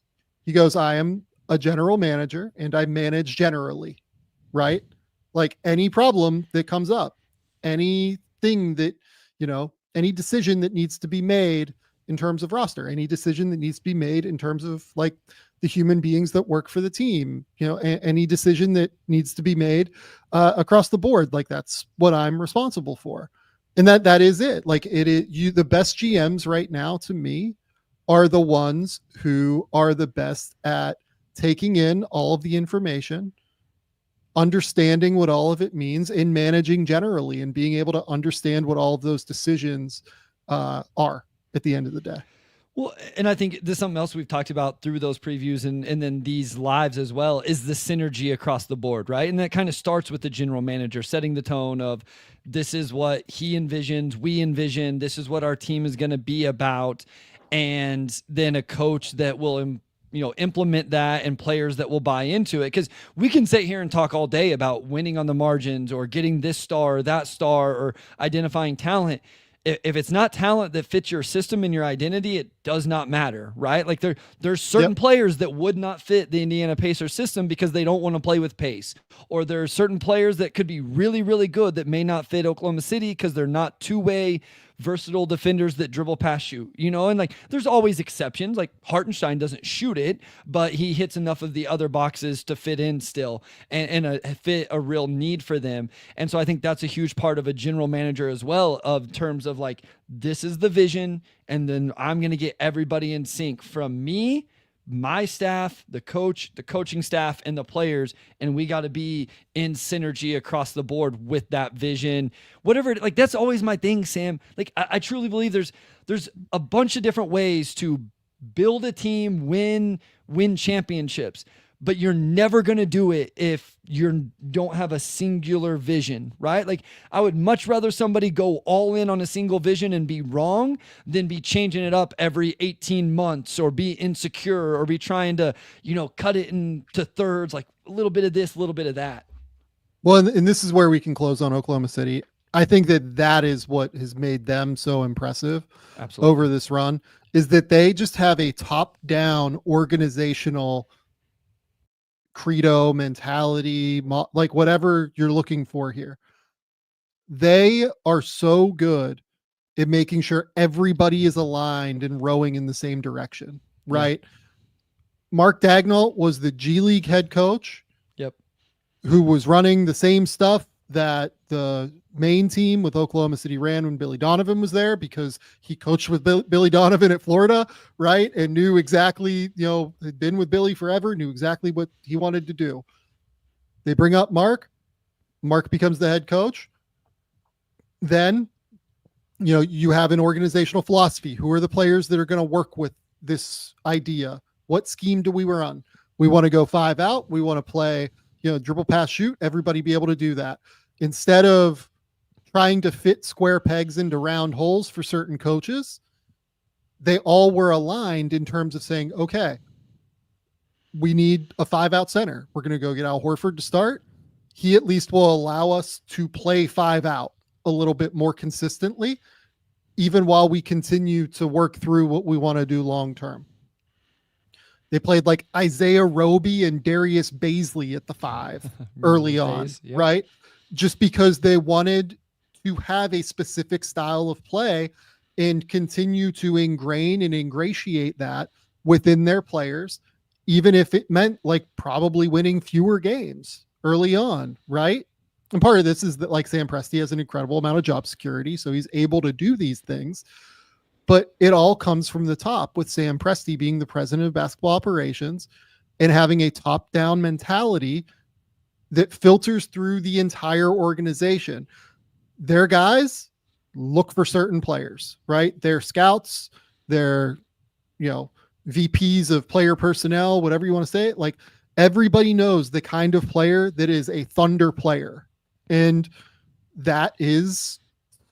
he goes, I am a general manager and I manage generally. Right. Like any problem that comes up, anything that, any decision that needs to be made in terms of roster, any decision that needs to be made in terms of like the human beings that work for the team, any decision that needs to be made across the board. Like that's what I'm responsible for. And that is it. Like the best GMs right now to me are the ones who are the best at taking in all of the information, understanding what all of it means, and managing generally, and being able to understand what all of those decisions are at the end of the day. Well, and I think there's something else we've talked about through those previews and then these lives as well, is the synergy across the board, right? And that kind of starts with the general manager setting the tone of this is what he envisions, we envision, this is what our team is going to be about. And then a coach that will, implement that and players that will buy into it. Because we can sit here and talk all day about winning on the margins or getting this star or that star or identifying talent. If it's not talent that fits your system and your identity, it does not matter, right? Like there's certain players that would not fit the Indiana Pacers system because they don't want to play with pace. Or there are certain players that could be really, really good that may not fit Oklahoma City because they're not two-way versatile defenders that dribble past you, and like there's always exceptions. Like Hartenstein doesn't shoot it, but he hits enough of the other boxes to fit in still and fit a real need for them. And so I think that's a huge part of a general manager as well, of terms of like, this is the vision, and then I'm going to get everybody in sync from me, my staff, the coach, the coaching staff, and the players. And we got to be in synergy across the board with that vision, whatever. Like, that's always my thing, Sam. Like, I truly believe there's a bunch of different ways to build a team, win championships, but you're never going to do it if you don't have a singular vision, right? Like, I would much rather somebody go all in on a single vision and be wrong than be changing it up every 18 months or be insecure or be trying to, cut it into thirds, like a little bit of this, a little bit of that. Well, and this is where we can close on Oklahoma City. I think that is what has made them so impressive over this run, is that they just have a top-down organizational credo, mentality, like whatever you're looking for here. They are so good at making sure everybody is aligned and rowing in the same direction, right? Yeah. Mark Dagnall was the G League head coach. Yep. Who was running the same stuff that the main team with Oklahoma City ran when Billy Donovan was there, because he coached with Billy Donovan at Florida, right? And knew exactly, had been with Billy forever, knew exactly what he wanted to do. They bring up Mark becomes the head coach. Then, you have an organizational philosophy. Who are the players that are going to work with this idea? What scheme do we run? We want to go 5 out. We want to play, dribble, pass, shoot. Everybody be able to do that. Instead of trying to fit square pegs into round holes for certain coaches, they all were aligned in terms of saying, okay, we need a 5-out center. We're going to go get Al Horford to start. He at least will allow us to play 5 out a little bit more consistently, even while we continue to work through what we want to do long-term. They played like Isaiah Roby and Darius Baisley at the 5 early on, right? Just because they wanted to have a specific style of play and continue to ingrain and ingratiate that within their players, even if it meant like probably winning fewer games early on, right? And part of this is that, like, Sam Presti has an incredible amount of job security, so he's able to do these things. But it all comes from the top, with Sam Presti being the president of basketball operations and having a top-down mentality that filters through the entire organization. Their guys look for certain players, right? Their scouts, their, VPs of player personnel, whatever you want to say, like, everybody knows the kind of player that is a Thunder player. And that is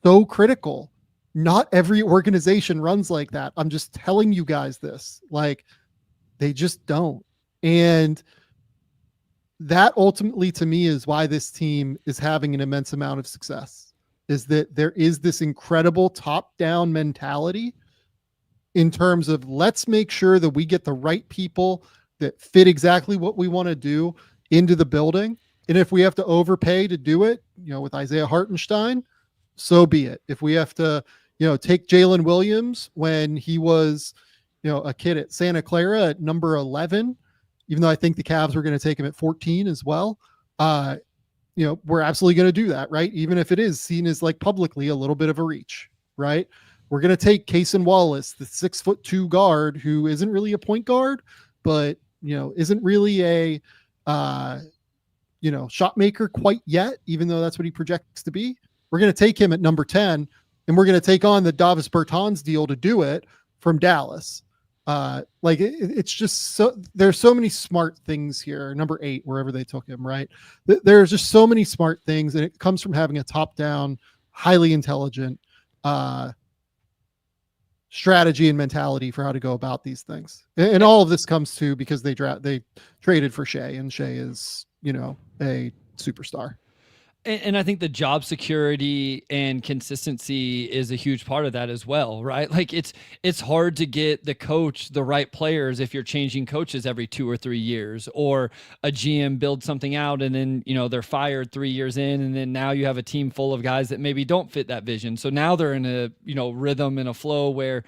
so critical. Not every organization runs like that. I'm just telling you guys this. Like, they just don't. And that ultimately, to me, is why this team is having an immense amount of success, is that there is this incredible top-down mentality in terms of, let's make sure that we get the right people that fit exactly what we want to do into the building. And if we have to overpay to do it, with Isaiah Hartenstein, so be it. If we have to, take Jalen Williams when he was, a kid at Santa Clara at number 11, even though I think the Cavs were going to take him at 14 as well. We're absolutely going to do that, right? Even if it is seen as like publicly a little bit of a reach, right? We're going to take Cason Wallace, the 6'2" guard who isn't really a point guard, but, isn't really a, shot maker quite yet, even though that's what he projects to be. We're going to take him at number 10, and we're going to take on the Davis Bertans deal to do it from Dallas. It's just so, there's so many smart things here. Number 8, wherever they took him, right? There's just so many smart things, and it comes from having a top-down, highly intelligent, strategy and mentality for how to go about these things. And all of this comes to because they traded for Shea, and Shea is, a superstar. And I think the job security and consistency is a huge part of that as well, right? Like it's hard to get the right players if you're changing coaches every 2 or 3 years, or a GM builds something out and then, they're fired 3 years in, and then now you have a team full of guys that maybe don't fit that vision. So now they're in a, rhythm and a flow where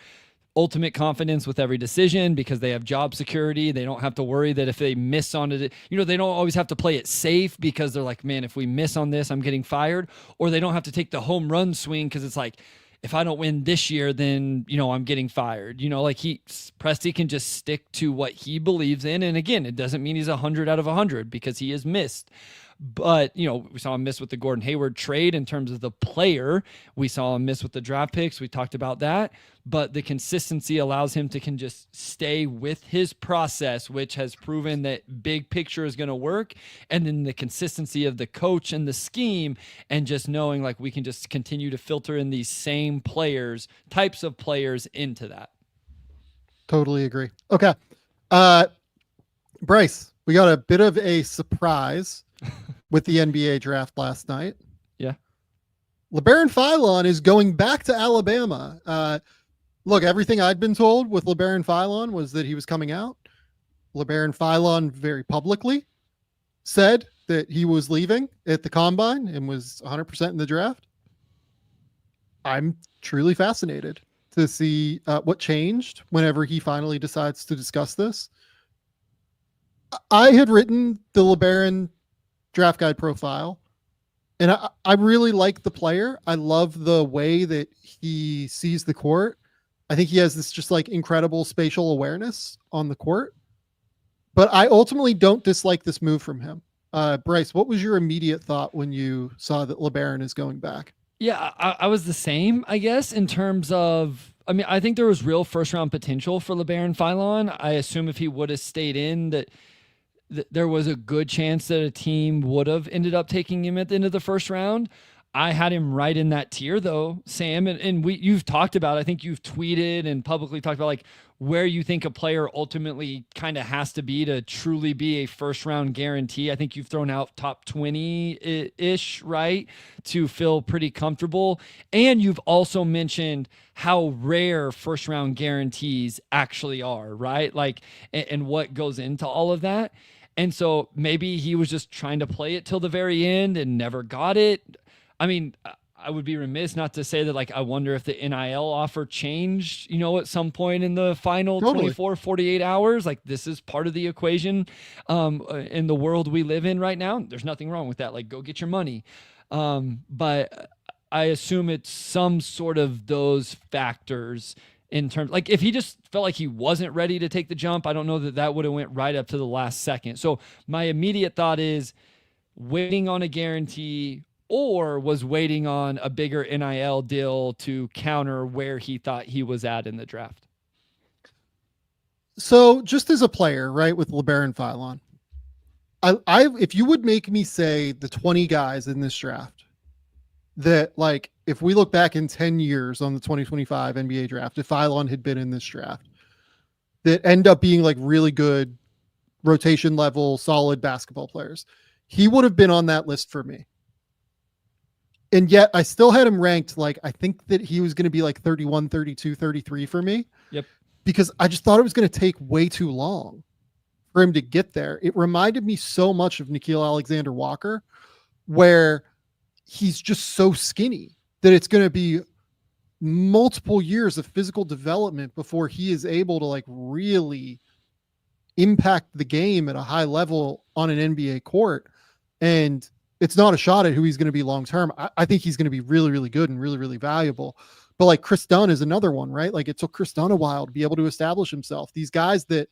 ultimate confidence with every decision because they have job security. They don't have to worry that if they miss on it, they don't always have to play it safe because they're like, man, if we miss on this, I'm getting fired. Or they don't have to take the home run swing because it's like, if I don't win this year, then, I'm getting fired. Presti can just stick to what he believes in. And again, it doesn't mean he's 100 out of 100 because he has missed. But, we saw him miss with the Gordon Hayward trade in terms of the player. We saw him miss with the draft picks. We talked about that. But the consistency allows him to can just stay with his process, which has proven that big picture is going to work. And then the consistency of the coach and the scheme, and just knowing like we can just continue to filter in these same types of players into that. Totally agree. Okay. Bryce, we got a bit of a surprise with the NBA draft last night. Yeah. Labaron Philon is going back to Alabama. Look, everything I'd been told with Labaron Philon was that he was coming out. Labaron Philon very publicly said that he was leaving at the combine and was 100% in the draft. I'm truly fascinated to see what changed whenever he finally decides to discuss this. I had written the Labaron draft guide profile, and I really like the player. I love the way that he sees the court. I think he has this just like incredible spatial awareness on the court, but I ultimately don't dislike this move from him. Bryce, what was your immediate thought when you saw that Labaron is going back? Yeah, I was the same, I guess, in terms of, I think there was real first round potential for Labaron Philon. I assume if he would have stayed in, that there was a good chance that a team would have ended up taking him at the end of the first round. I had him right in that tier though, Sam, and you've talked about, I think you've tweeted and publicly talked about like where you think a player ultimately kind of has to be to truly be a first round guarantee. I think you've thrown out top 20-ish, right, to feel pretty comfortable. And you've also mentioned how rare first round guarantees actually are, right? Like, and what goes into all of that. And so maybe he was just trying to play it till the very end and never got it. I would be remiss not to say that, like, I wonder if the NIL offer changed, at some point in the final 24, 48 hours. Like, this is part of the equation in the world we live in right now. There's nothing wrong with that. Like, go get your money. But I assume it's some sort of those factors in terms, like, if he just felt like he wasn't ready to take the jump, I don't know that would have went right up to the last second. So my immediate thought is waiting on a guarantee, or was waiting on a bigger NIL deal to counter where he thought he was at in the draft. So just as a player, right, with Labaron Philon, if you would make me say the 20 guys in this draft that, like, if we look back in 10 years on the 2025 NBA draft, if Philon had been in this draft, that end up being like really good rotation level, solid basketball players, he would have been on that list for me. And yet I still had him ranked, like, I think that he was going to be like 31, 32, 33 for me. Yep. Because I just thought it was going to take way too long for him to get there. It reminded me so much of Nickeil Alexander-Walker, where he's just so skinny that it's going to be multiple years of physical development before he is able to, like, really impact the game at a high level on an NBA court. And it's not a shot at who he's going to be long-term. I think he's going to be really, really good and really, really valuable. But like Chris Dunn is another one, right? Like, it took Chris Dunn a while to be able to establish himself. These guys that,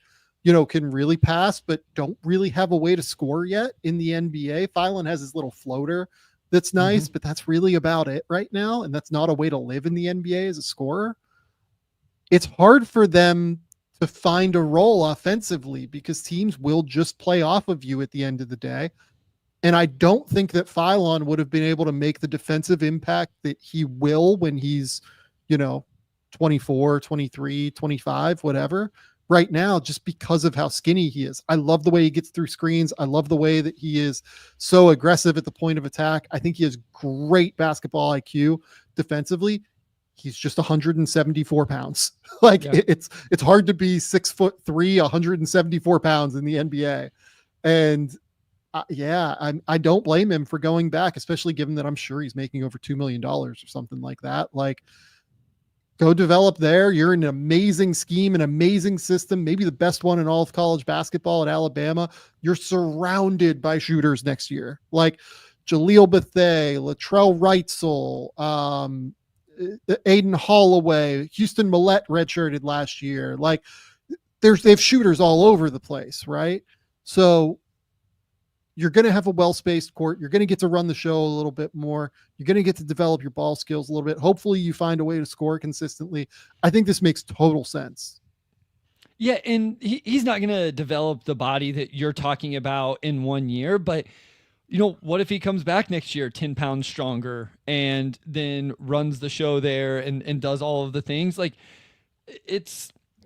can really pass, but don't really have a way to score yet in the NBA. Philon has his little floater that's nice, but that's really about it right now. And that's not a way to live in the NBA as a scorer. It's hard for them to find a role offensively because teams will just play off of you at the end of the day. And I don't think that Philon would have been able to make the defensive impact that he will when he's, 24, 23, 25, whatever right now, just because of how skinny he is. I love the way he gets through screens. I love the way that he is so aggressive at the point of attack. I think he has great basketball IQ defensively. He's just 174 pounds. Like Yeah. it's hard to be 6'3", 174 pounds in the NBA. And I don't blame him for going back, especially given that I'm sure he's making over $2 million or something like that. Like, go develop there. You're in an amazing scheme, an amazing system, maybe the best one in all of college basketball at Alabama. You're surrounded by shooters next year, like Jaleel Bethea, Latrell Wrightsell, Aiden Holloway, Houston Millette redshirted last year. Like, they have shooters all over the place, right? So you're going to have a well-spaced court. You're going to get to run the show a little bit more. You're going to get to develop your ball skills a little bit. Hopefully you find a way to score consistently. I think this makes total sense. Yeah, and he's not going to develop the body that you're talking about in 1 year, but what if he comes back next year 10 pounds stronger and then runs the show there and does all of the things? Like,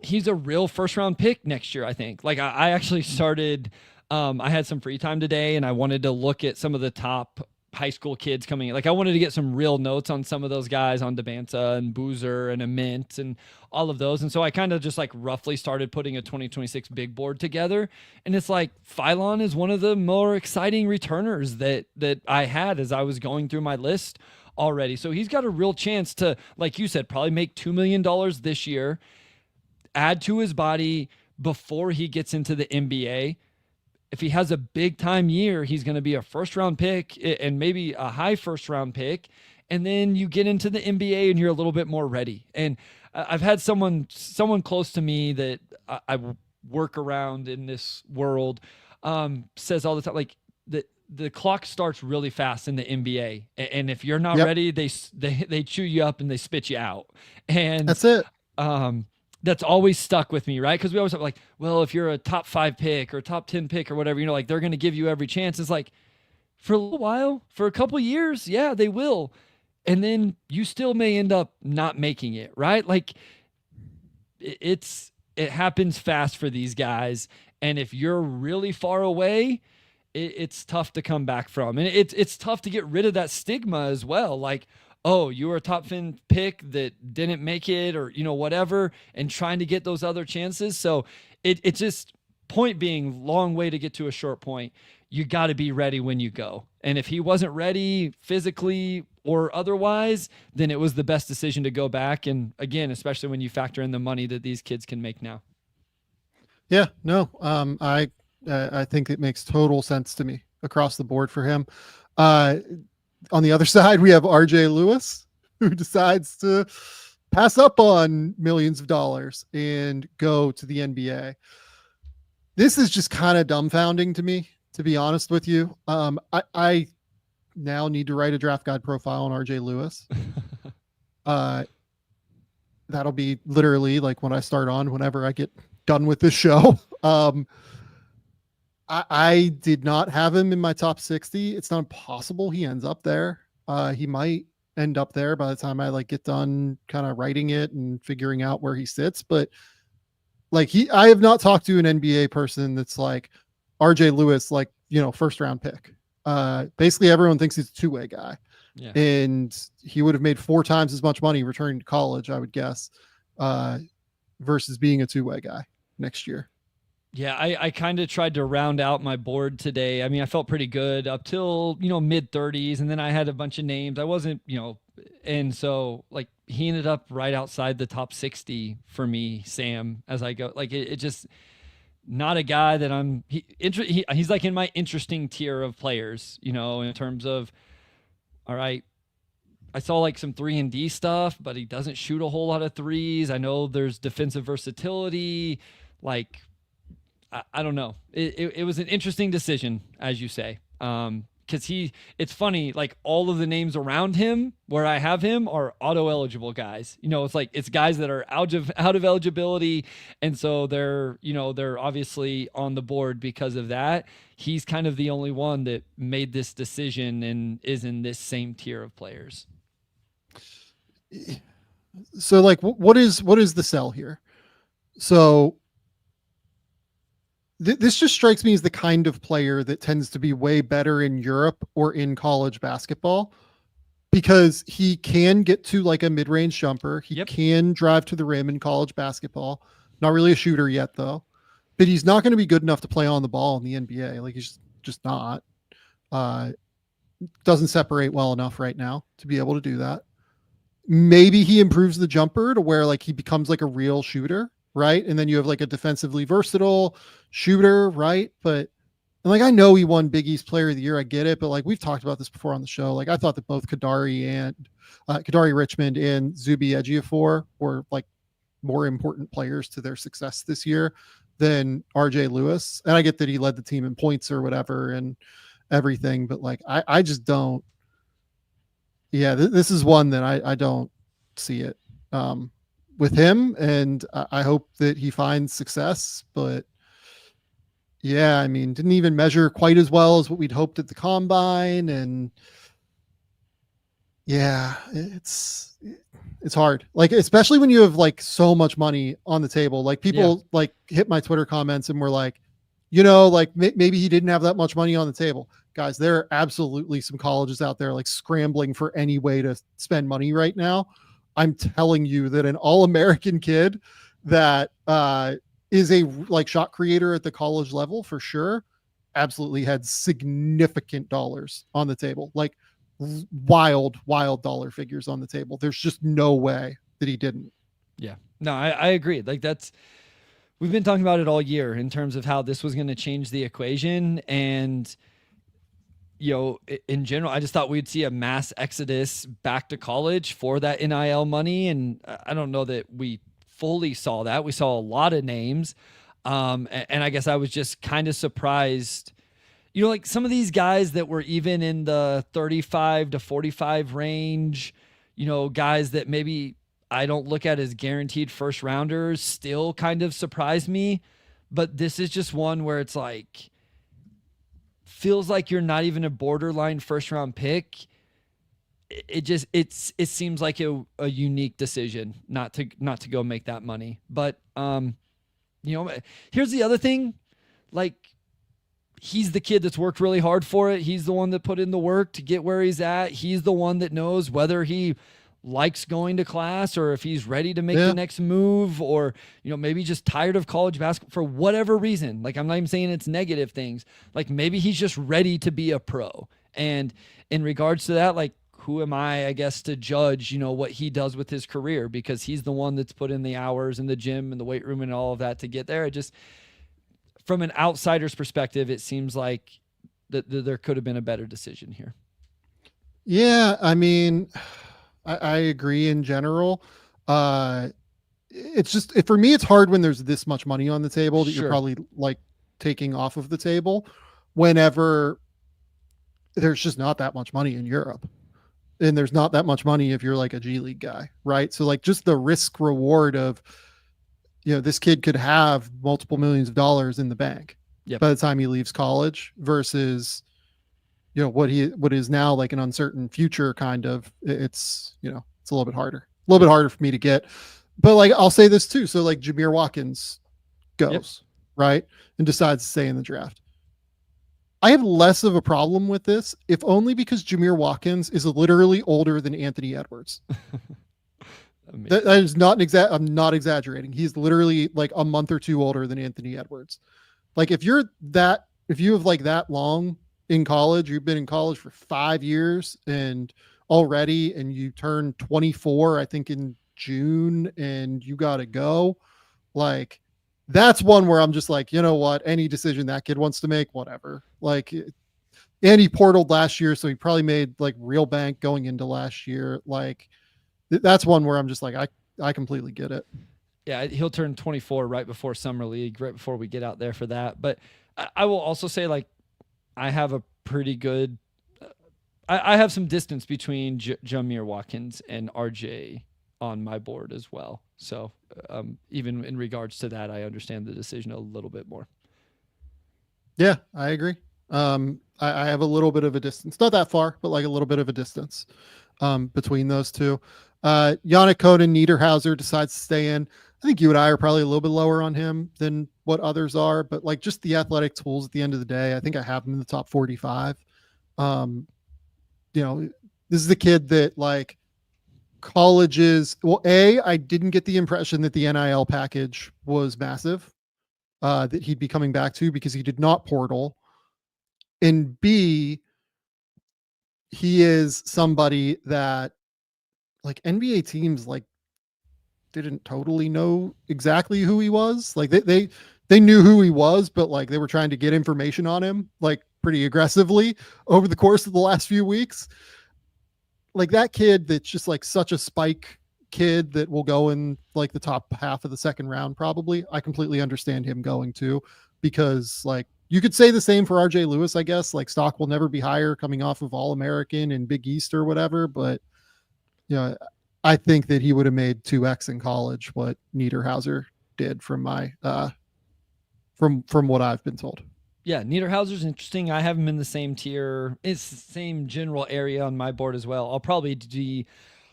he's a real first-round pick next year, I think. Like, I actually started I had some free time today and I wanted to look at some of the top high school kids coming in. Like, I wanted to get some real notes on some of those guys, on Debanza and Boozer and Amint and all of those. And so I kind of just like roughly started putting a 2026 big board together. And it's like Philon is one of the more exciting returners that I had as I was going through my list already. So he's got a real chance to, like you said, probably make $2 million this year, add to his body before he gets into the NBA. If he has a big time year, he's going to be a first round pick and maybe a high first round pick. And then you get into the NBA and you're a little bit more ready. And I've had someone close to me that I work around in this world says all the time, like, the clock starts really fast in the NBA. And if you're not ready, they chew you up and they spit you out. And that's it. That's always stuck with me, right? Because we always have like, well, if you're a top 5 pick or top 10 pick or whatever, like, they're going to give you every chance. It's like, for a little while, for a couple years, yeah, they will. And then you still may end up not making it, right? Like, it happens fast for these guys. And if you're really far away, it's tough to come back from. And it's tough to get rid of that stigma as well. Like, oh, you were a top 10 pick that didn't make it, or, whatever, and trying to get those other chances. So it's just, point being, long way to get to a short point. You got to be ready when you go. And if he wasn't ready physically or otherwise, then it was the best decision to go back. And again, especially when you factor in the money that these kids can make now. Yeah, no, I think it makes total sense to me across the board for him. On the other side, we have RJ Lewis, who decides to pass up on millions of dollars and go to the NBA. This is just kind of dumbfounding to me, to be honest with you. I now need to write a draft guide profile on RJ Lewis. That'll be literally like when I start on, whenever I get done with this show. I did not have him in my top 60. It's not impossible he ends up there. He might end up there by the time I get done kind of writing it and figuring out where he sits. But I have not talked to an NBA person that's like RJ Lewis, first round pick. Basically everyone thinks he's a two-way guy. Yeah. And he would have made 4 times as much money returning to college, I would guess, versus being a two-way guy next year. Yeah, I kind of tried to round out my board today. I mean, I felt pretty good up till, mid 30s. And then I had a bunch of names. I wasn't, and so he ended up right outside the top 60 for me, Sam, as I go. It just, not a guy that he's in my interesting tier of players, in terms of, all right, I saw some 3-and-D stuff, but he doesn't shoot a whole lot of threes. I know there's defensive versatility. I don't know. It was an interesting decision, as you say. Because it's funny, all of the names around him where I have him are auto eligible guys. It's guys that are out of eligibility. And so they're obviously on the board because of that. He's kind of the only one that made this decision and is in this same tier of players. So like, what is the sell here? So this just strikes me as the kind of player that tends to be way better in Europe or in college basketball, because he can get to like a mid-range jumper. He can drive to the rim in college basketball. Not really a shooter yet though, but he's not going to be good enough to play on the ball in the NBA. Like he's just not. Doesn't separate well enough right now to be able to do that. Maybe he improves the jumper to where like he becomes like a real shooter, right? And then you have like a defensively versatile shooter, right? But and like I know he won Big East Player of the Year, I get it, but like we've talked about this before on the show. Like I thought that both Kadari Richmond and Zubi Ejiofor were like more important players to their success this year than RJ Lewis. And I get that he led the team in points or whatever and everything, but like I just don't. Yeah, this is one that I don't see it with him, and I hope that he finds success. But yeah, I mean, didn't even measure quite as well as what we'd hoped at the combine, and yeah, it's hard. Like especially when you have like so much money on the table. Like people like hit my Twitter comments and were like, like maybe he didn't have that much money on the table. Guys, there are absolutely some colleges out there like scrambling for any way to spend money right now. I'm telling you that an all-American kid that is a like shot creator at the college level for sure, absolutely had significant dollars on the table, like wild dollar figures on the table. There's just no way that he didn't. Yeah, no, I agree. Like we've been talking about it all year in terms of how this was going to change the equation. And, in general, I just thought we'd see a mass exodus back to college for that NIL money. And I don't know that we fully saw that. We saw a lot of names. And I guess I was just kind of surprised, like some of these guys that were even in the 35 to 45 range, guys that maybe I don't look at as guaranteed first rounders, still kind of surprised me. But this is just one where it's like, feels like you're not even a borderline first round pick. It seems like a unique decision not to go make that money. But here's the other thing, like he's the kid that's worked really hard for it. He's the one that put in the work to get where he's at. He's the one that knows whether he likes going to class or if he's ready to make the next move, or maybe just tired of college basketball for whatever reason. Like I'm not even saying it's negative things, like maybe he's just ready to be a pro. And in regards to that, like who am I guess to judge what he does with his career, because he's the one that's put in the hours in the gym and the weight room and all of that to get there. It just, from an outsider's perspective, it seems like that there could have been a better decision here. Yeah, I mean, I agree in general. It's just for me, it's hard when there's this much money on the table that you're probably like taking off of the table whenever there's just not that much money in Europe. And there's not that much money if you're like a G League guy, right? So like just the risk reward of, this kid could have multiple millions of dollars in the bank by the time he leaves college versus what is now like an uncertain future kind of. It's it's a little bit harder for me to get. But like I'll say this too, so like Jameer Watkins goes right and decides to stay in the draft. I have less of a problem with this, if only because Jameer Watkins is literally older than Anthony Edwards. That is not I'm not exaggerating. He's literally like a month or two older than Anthony Edwards. Like if you have like that long in college, you've been in college for 5 years and you turn 24, I think in June, and you got to go. Like that's one where I'm just like, what, any decision that kid wants to make, whatever. Like, and he portaled last year, so he probably made like real bank going into last year. Like that's one where I'm just like, I completely get it. Yeah, he'll turn 24 right before Summer League, right before we get out there for that. But I will also say, like, I have a pretty good I have some distance between Jameer Watkins and RJ on my board as well. So even in regards to that, I understand the decision a little bit more. Yeah, I agree. I have a little bit of a distance, not that far, but like a little bit of a distance between those two. Yanic Konan Niederhauser decides to stay in. I think you and I are probably a little bit lower on him than what others are, but like just the athletic tools at the end of the day, I think I have him in the top 45. Um, this is the kid that like colleges. Well, I didn't get the impression that the NIL package was massive, that he'd be coming back to because he did not portal. And B, he is somebody that like NBA teams like didn't totally know exactly who he was. Like they knew who he was, but like they were trying to get information on him like pretty aggressively over the course of the last few weeks. Like that kid that's just like such a spike kid that will go in like the top half of the second round probably. I completely understand him going too, because like you could say the same for RJ Lewis, I guess. Like stock will never be higher coming off of All-American and Big East or whatever, but I think that he would have made 2x in college what Niederhauser did from my from what I've been told. Yeah, Niederhauser's interesting. I have him in the same tier. It's the same general area on my board as well. I'll probably be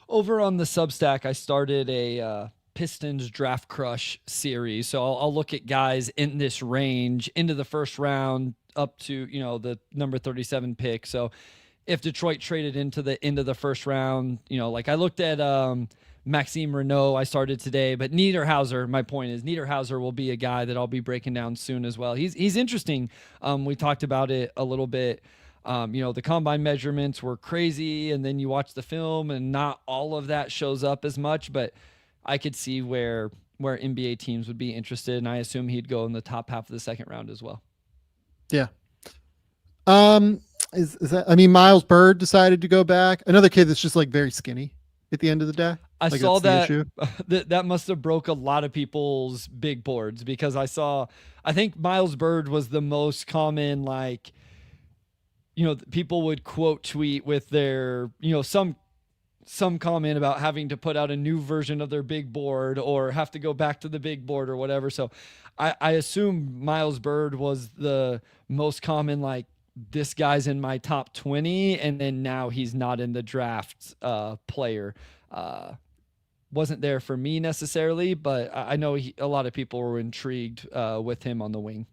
over on the Substack. I started a Pistons Draft Crush series, so I'll look at guys in this range into the first round up to the number 37 pick. So if Detroit traded into the end of the first round, like I looked at Maxime Renault, I started today, but Niederhauser, my point is Niederhauser will be a guy that I'll be breaking down soon as well. He's interesting. We talked about it a little bit. The combine measurements were crazy, and then you watch the film and not all of that shows up as much, but I could see where NBA teams would be interested, and I assume he'd go in the top half of the second round as well. Yeah. Is that, I mean, Miles Bird decided to go back. Another kid that's just like very skinny at the end of the day. I like saw that that must have broke a lot of people's big boards, because I think Miles Bird was the most common, like, people would quote tweet with their, some comment about having to put out a new version of their big board or have to go back to the big board or whatever. So I assume Miles Bird was the most common, like, this guy's in my top 20, and then now he's not in the draft player. Wasn't there for me necessarily, but I know a lot of people were intrigued with him on the wing.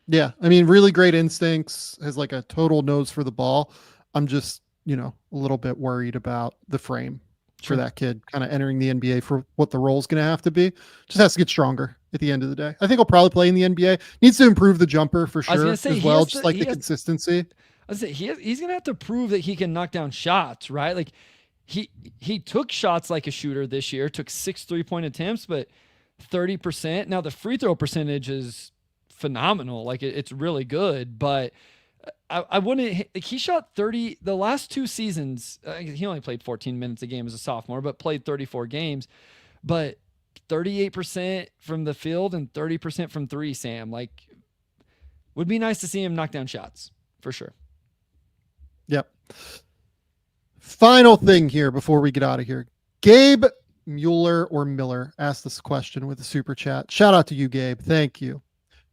Yeah, I mean, really great instincts, has like a total nose for the ball. I'm just, a little bit worried about the frame for that kid kind of entering the NBA for what the role is going to have to be. Just has to get stronger at the end of the day. I think he'll probably play in the NBA. Needs to improve the jumper for sure as well, just like the consistency. He's going to have to prove that he can knock down shots, right? Like he took shots like a shooter this year, took 6 3-point attempts, but 30%. Now the free throw percentage is phenomenal. Like it's really good, but I wouldn't. He shot 30 the last 2 seasons. He only played 14 minutes a game as a sophomore, but played 34 games. But 38% from the field and 30% from three. Sam, like, would be nice to see him knock down shots for sure. Yep. Final thing here before we get out of here. Gabe Mueller or Miller asked this question with a super chat. Shout out to you, Gabe. Thank you.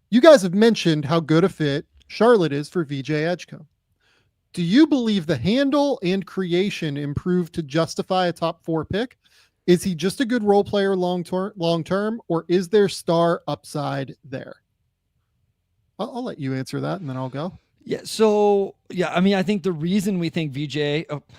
You guys have mentioned how good a fit Charlotte is for VJ Edgecombe. Do you believe the handle and creation improved to justify a top 4 pick? Is he just a good role player long term, or is there star upside there? I'll let you answer that, and then I'll go. Yeah. So, I mean, I think the reason we think VJ,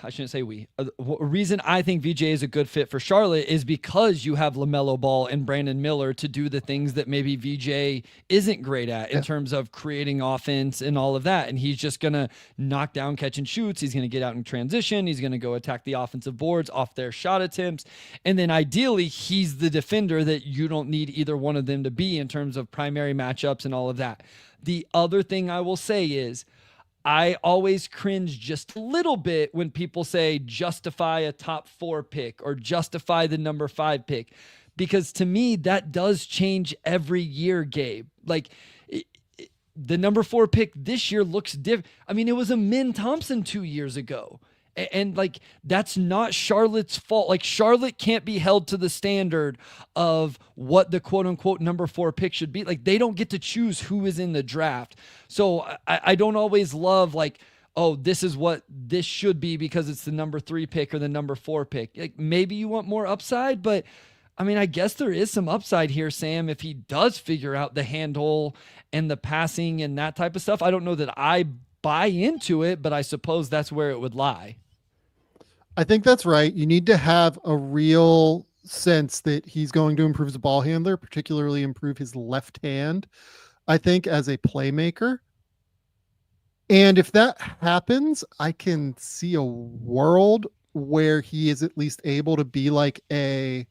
I shouldn't say we, reason I think VJ is a good fit for Charlotte is because you have LaMelo Ball and Brandon Miller to do the things that maybe VJ isn't great at in terms of creating offense and all of that. And he's just going to knock down catch and shoots. He's going to get out in transition. He's going to go attack the offensive boards off their shot attempts. And then ideally, he's the defender that you don't need either one of them to be in terms of primary matchups and all of that. The other thing I will say is I always cringe just a little bit when people say justify a top 4 pick or justify the number 5 pick, because to me, that does change every year, Gabe. Like the number 4 pick this year looks different. I mean, it was a Min Thompson 2 years ago. And like, that's not Charlotte's fault. Like, Charlotte can't be held to the standard of what the quote unquote number 4 pick should be. Like, they don't get to choose who is in the draft. So I don't always love like, oh, this is what this should be because it's the number 3 pick or the number 4 pick. Like maybe you want more upside, but I mean, I guess there is some upside here, Sam, if he does figure out the handle and the passing and that type of stuff. I don't know that I buy into it, but I suppose that's where it would lie. I think that's right. You need to have a real sense that he's going to improve as a ball handler, particularly improve his left hand, I think, as a playmaker. And if that happens, I can see a world where he is at least able to be like he's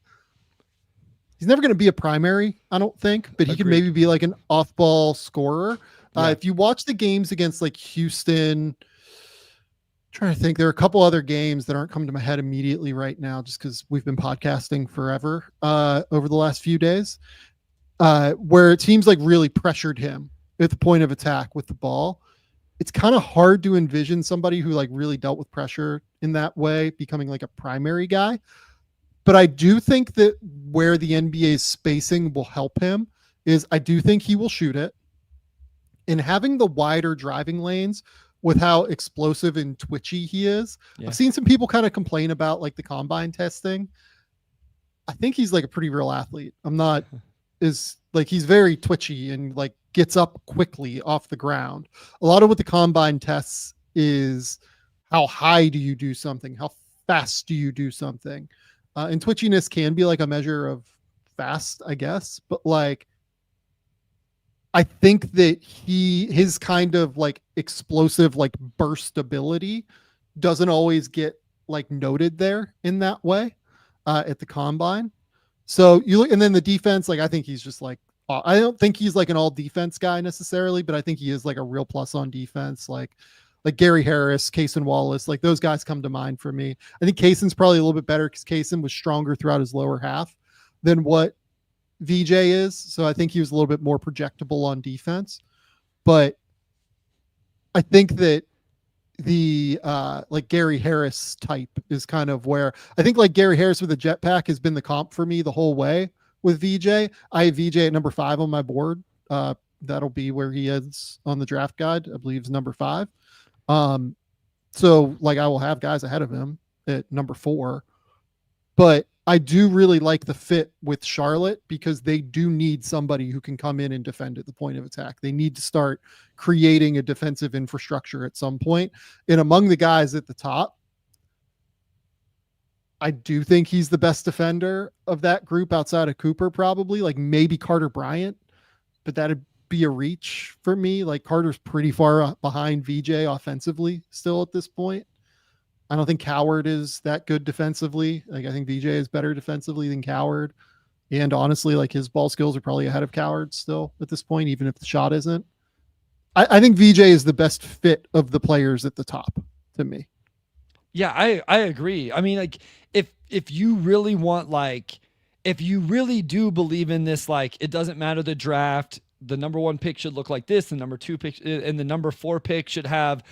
never going to be a primary, I don't think, but he could maybe be like an off-ball scorer. Yeah. If you watch the games against like Houston, I'm trying to think, there are a couple other games that aren't coming to my head immediately right now, just because we've been podcasting forever over the last few days, where teams like really pressured him at the point of attack with the ball. It's kind of hard to envision somebody who like really dealt with pressure in that way becoming like a primary guy. But I do think that where the NBA's spacing will help him is I do think he will shoot it. And having the wider driving lanes with how explosive and twitchy he is. Yeah. I've seen some people kind of complain about like the combine testing. I think he's like a pretty real athlete. He's very twitchy and like gets up quickly off the ground. A lot of what the combine tests is how high do you do something? How fast do you do something? And twitchiness can be like a measure of fast, I guess. But like, I think that his kind of like explosive, like burst ability doesn't always get like noted there in that way at the combine. So you look, and then the defense, like I think he's just like, I don't think he's like an all defense guy necessarily, but I think he is like a real plus on defense. Like Gary Harris, Kaysen Wallace, like those guys come to mind for me. I think Kaysen's probably a little bit better because Kaysen was stronger throughout his lower half than what VJ is. So I think he was a little bit more projectable on defense. But I think that the like Gary Harris type is kind of where I think like Gary Harris with a jetpack has been the comp for me the whole way with VJ. I have VJ at number 5 on my board. That'll be where he is on the draft guide. I believe is number 5. So like I will have guys ahead of him at number 4, but I do really like the fit with Charlotte because they do need somebody who can come in and defend at the point of attack. They need to start creating a defensive infrastructure at some point. And among the guys at the top, I do think he's the best defender of that group outside of Cooper, probably like maybe Carter Bryant, but that'd be a reach for me. Like Carter's pretty far behind VJ offensively still at this point. I don't think Coward is that good defensively. Like I think VJ is better defensively than Coward. And honestly, like his ball skills are probably ahead of Coward still at this point, even if the shot isn't. I think VJ is the best fit of the players at the top to me. Yeah, I agree. I mean, like if you really want, like, if you really do believe in this, like it doesn't matter the draft, the number 1 pick should look like this, the number 2 pick and the number 4 pick should have,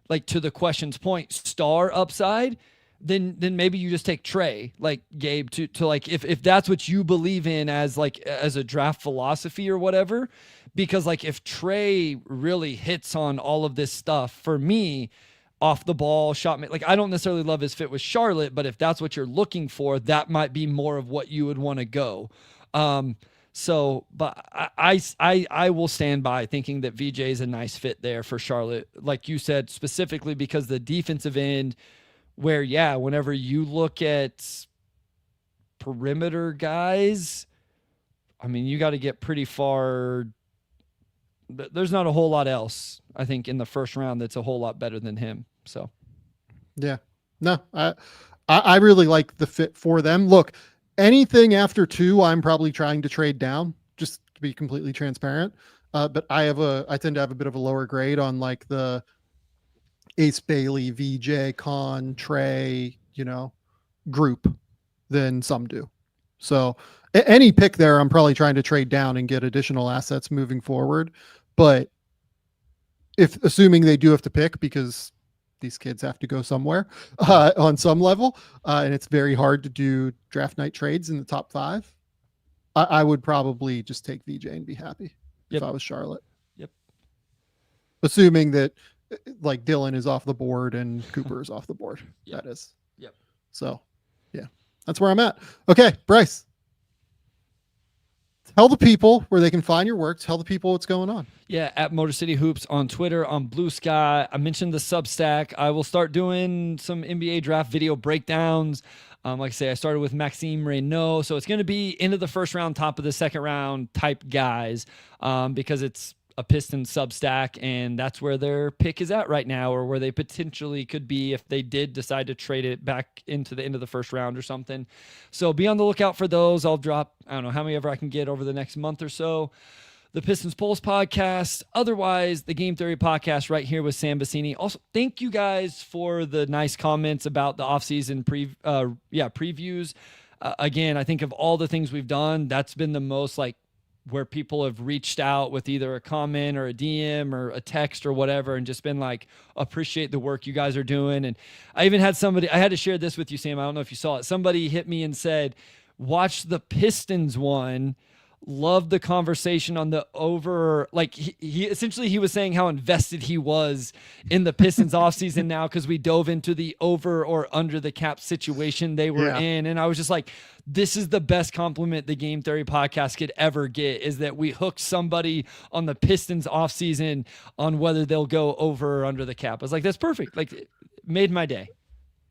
like, to the question's point, star upside, then maybe you just take Trey, like Gabe, to like if that's what you believe in as a draft philosophy or whatever. Because like if Trey really hits on all of this stuff, for me, off the ball shot, like I don't necessarily love his fit with Charlotte, but if that's what you're looking for, that might be more of what you would want to go. So, but I will stand by thinking that VJ is a nice fit there for Charlotte, like you said, specifically because the defensive end, where whenever you look at perimeter guys, I mean, you got to get pretty far. There's not a whole lot else, I think, in the first round that's a whole lot better than him. So, yeah, no, I really like the fit for them. Look, anything after 2, I'm probably trying to trade down, just to be completely transparent. But I tend to have a bit of a lower grade on like the Ace Bailey, VJ, Con, Trey, group than some do. So any pick there, I'm probably trying to trade down and get additional assets moving forward. But assuming they do have to pick, because these kids have to go somewhere on some level, and it's very hard to do draft night trades in the top 5, I would probably just take VJ and be happy if I was Charlotte. Yep. Assuming that like Dylan is off the board and Cooper is off the board. Yep. That is. Yep. So, yeah, that's where I'm at. Okay, Bryce. Tell the people where they can find your work. Tell the people what's going on. Yeah, at Motor City Hoops on Twitter, on Blue Sky. I mentioned the Substack. I will start doing some NBA draft video breakdowns. Like I say, I started with Maxime Reynaud, so it's going to be into the first round, top of the second round type guys, because it's a Pistons Substack, and that's where their pick is at right now, or where they potentially could be if they did decide to trade it back into the end of the first round or something. So be on the lookout for those. I'll drop, I don't know how many ever I can get over the next month or so. The Pistons Pulse podcast. Otherwise, the Game Theory podcast right here with Sam Vecenie. Also, thank you guys for the nice comments about the offseason previews. Again, I think of all the things we've done, that's been the most like where people have reached out with either a comment or a DM or a text or whatever, and just been like, appreciate the work you guys are doing. And I even had somebody, I had to share this with you, Sam. I don't know if you saw it. Somebody hit me and said, watch the Pistons one. Loved the conversation on the over. Like he essentially, he was saying how invested he was in the Pistons offseason now, because we dove into the over or under the cap situation they were in. And I was just like, this is the best compliment the Game Theory podcast could ever get, is that we hooked somebody on the Pistons offseason on whether they'll go over or under the cap. I was like, that's perfect. Like, it made my day.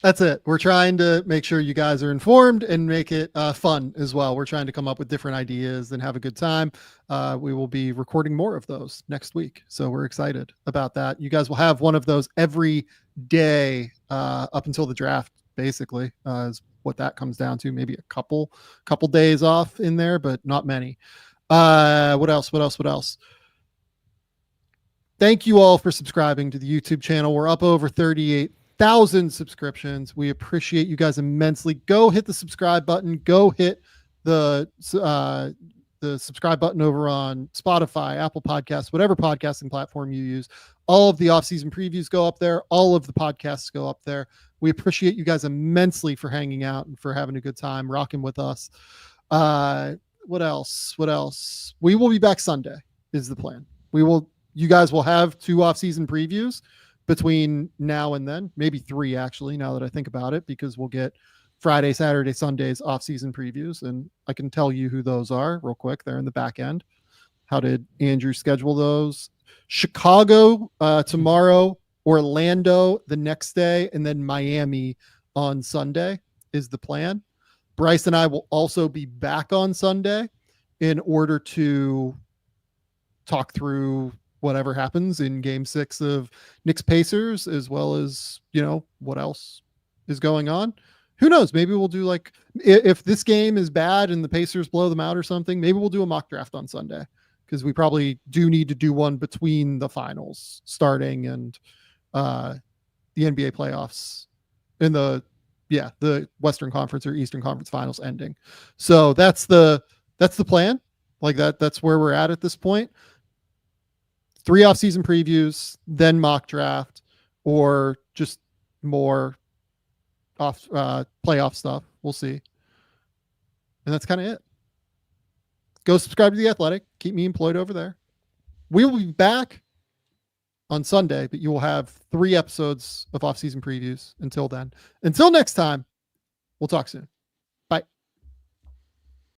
That's it. We're trying to make sure you guys are informed and make it fun as well. We're trying to come up with different ideas and have a good time. We will be recording more of those next week, so we're excited about that. You guys will have one of those every day up until the draft, basically, is what that comes down to. Maybe a couple days off in there, but not many. What else? Thank you all for subscribing to the YouTube channel. We're up over 38,000 subscriptions. We appreciate you guys immensely. Go hit the subscribe button. Go hit the subscribe button over on Spotify, Apple Podcasts, whatever podcasting platform you use. All of the off-season previews go up there. All of the podcasts go up there. We appreciate you guys immensely for hanging out and for having a good time, rocking with us. What else? We will be back Sunday is the plan. You guys will have 2 off-season previews between now and then, maybe 3 actually, now that I think about it, because we'll get Friday, Saturday, Sundays off-season previews, and I can tell you who those are real quick. They're in the back end. How did Andrew schedule those? Chicago tomorrow, Orlando the next day, and then Miami on Sunday is the plan. Bryce and I will also be back on Sunday in order to talk through whatever happens in game 6 of Knicks-Pacers, as well as, what else is going on. Who knows? Maybe we'll do like, if this game is bad and the Pacers blow them out or something, maybe we'll do a mock draft on Sunday, because we probably do need to do one between the finals starting and the NBA playoffs in the Western Conference or Eastern Conference finals ending. So that's the plan. Like that's where we're at this point. 3 off-season previews, then mock draft, or just more playoff stuff. We'll see. And that's kind of it. Go subscribe to The Athletic. Keep me employed over there. We will be back on Sunday, but you will have 3 episodes of off-season previews until then. Until next time, we'll talk soon.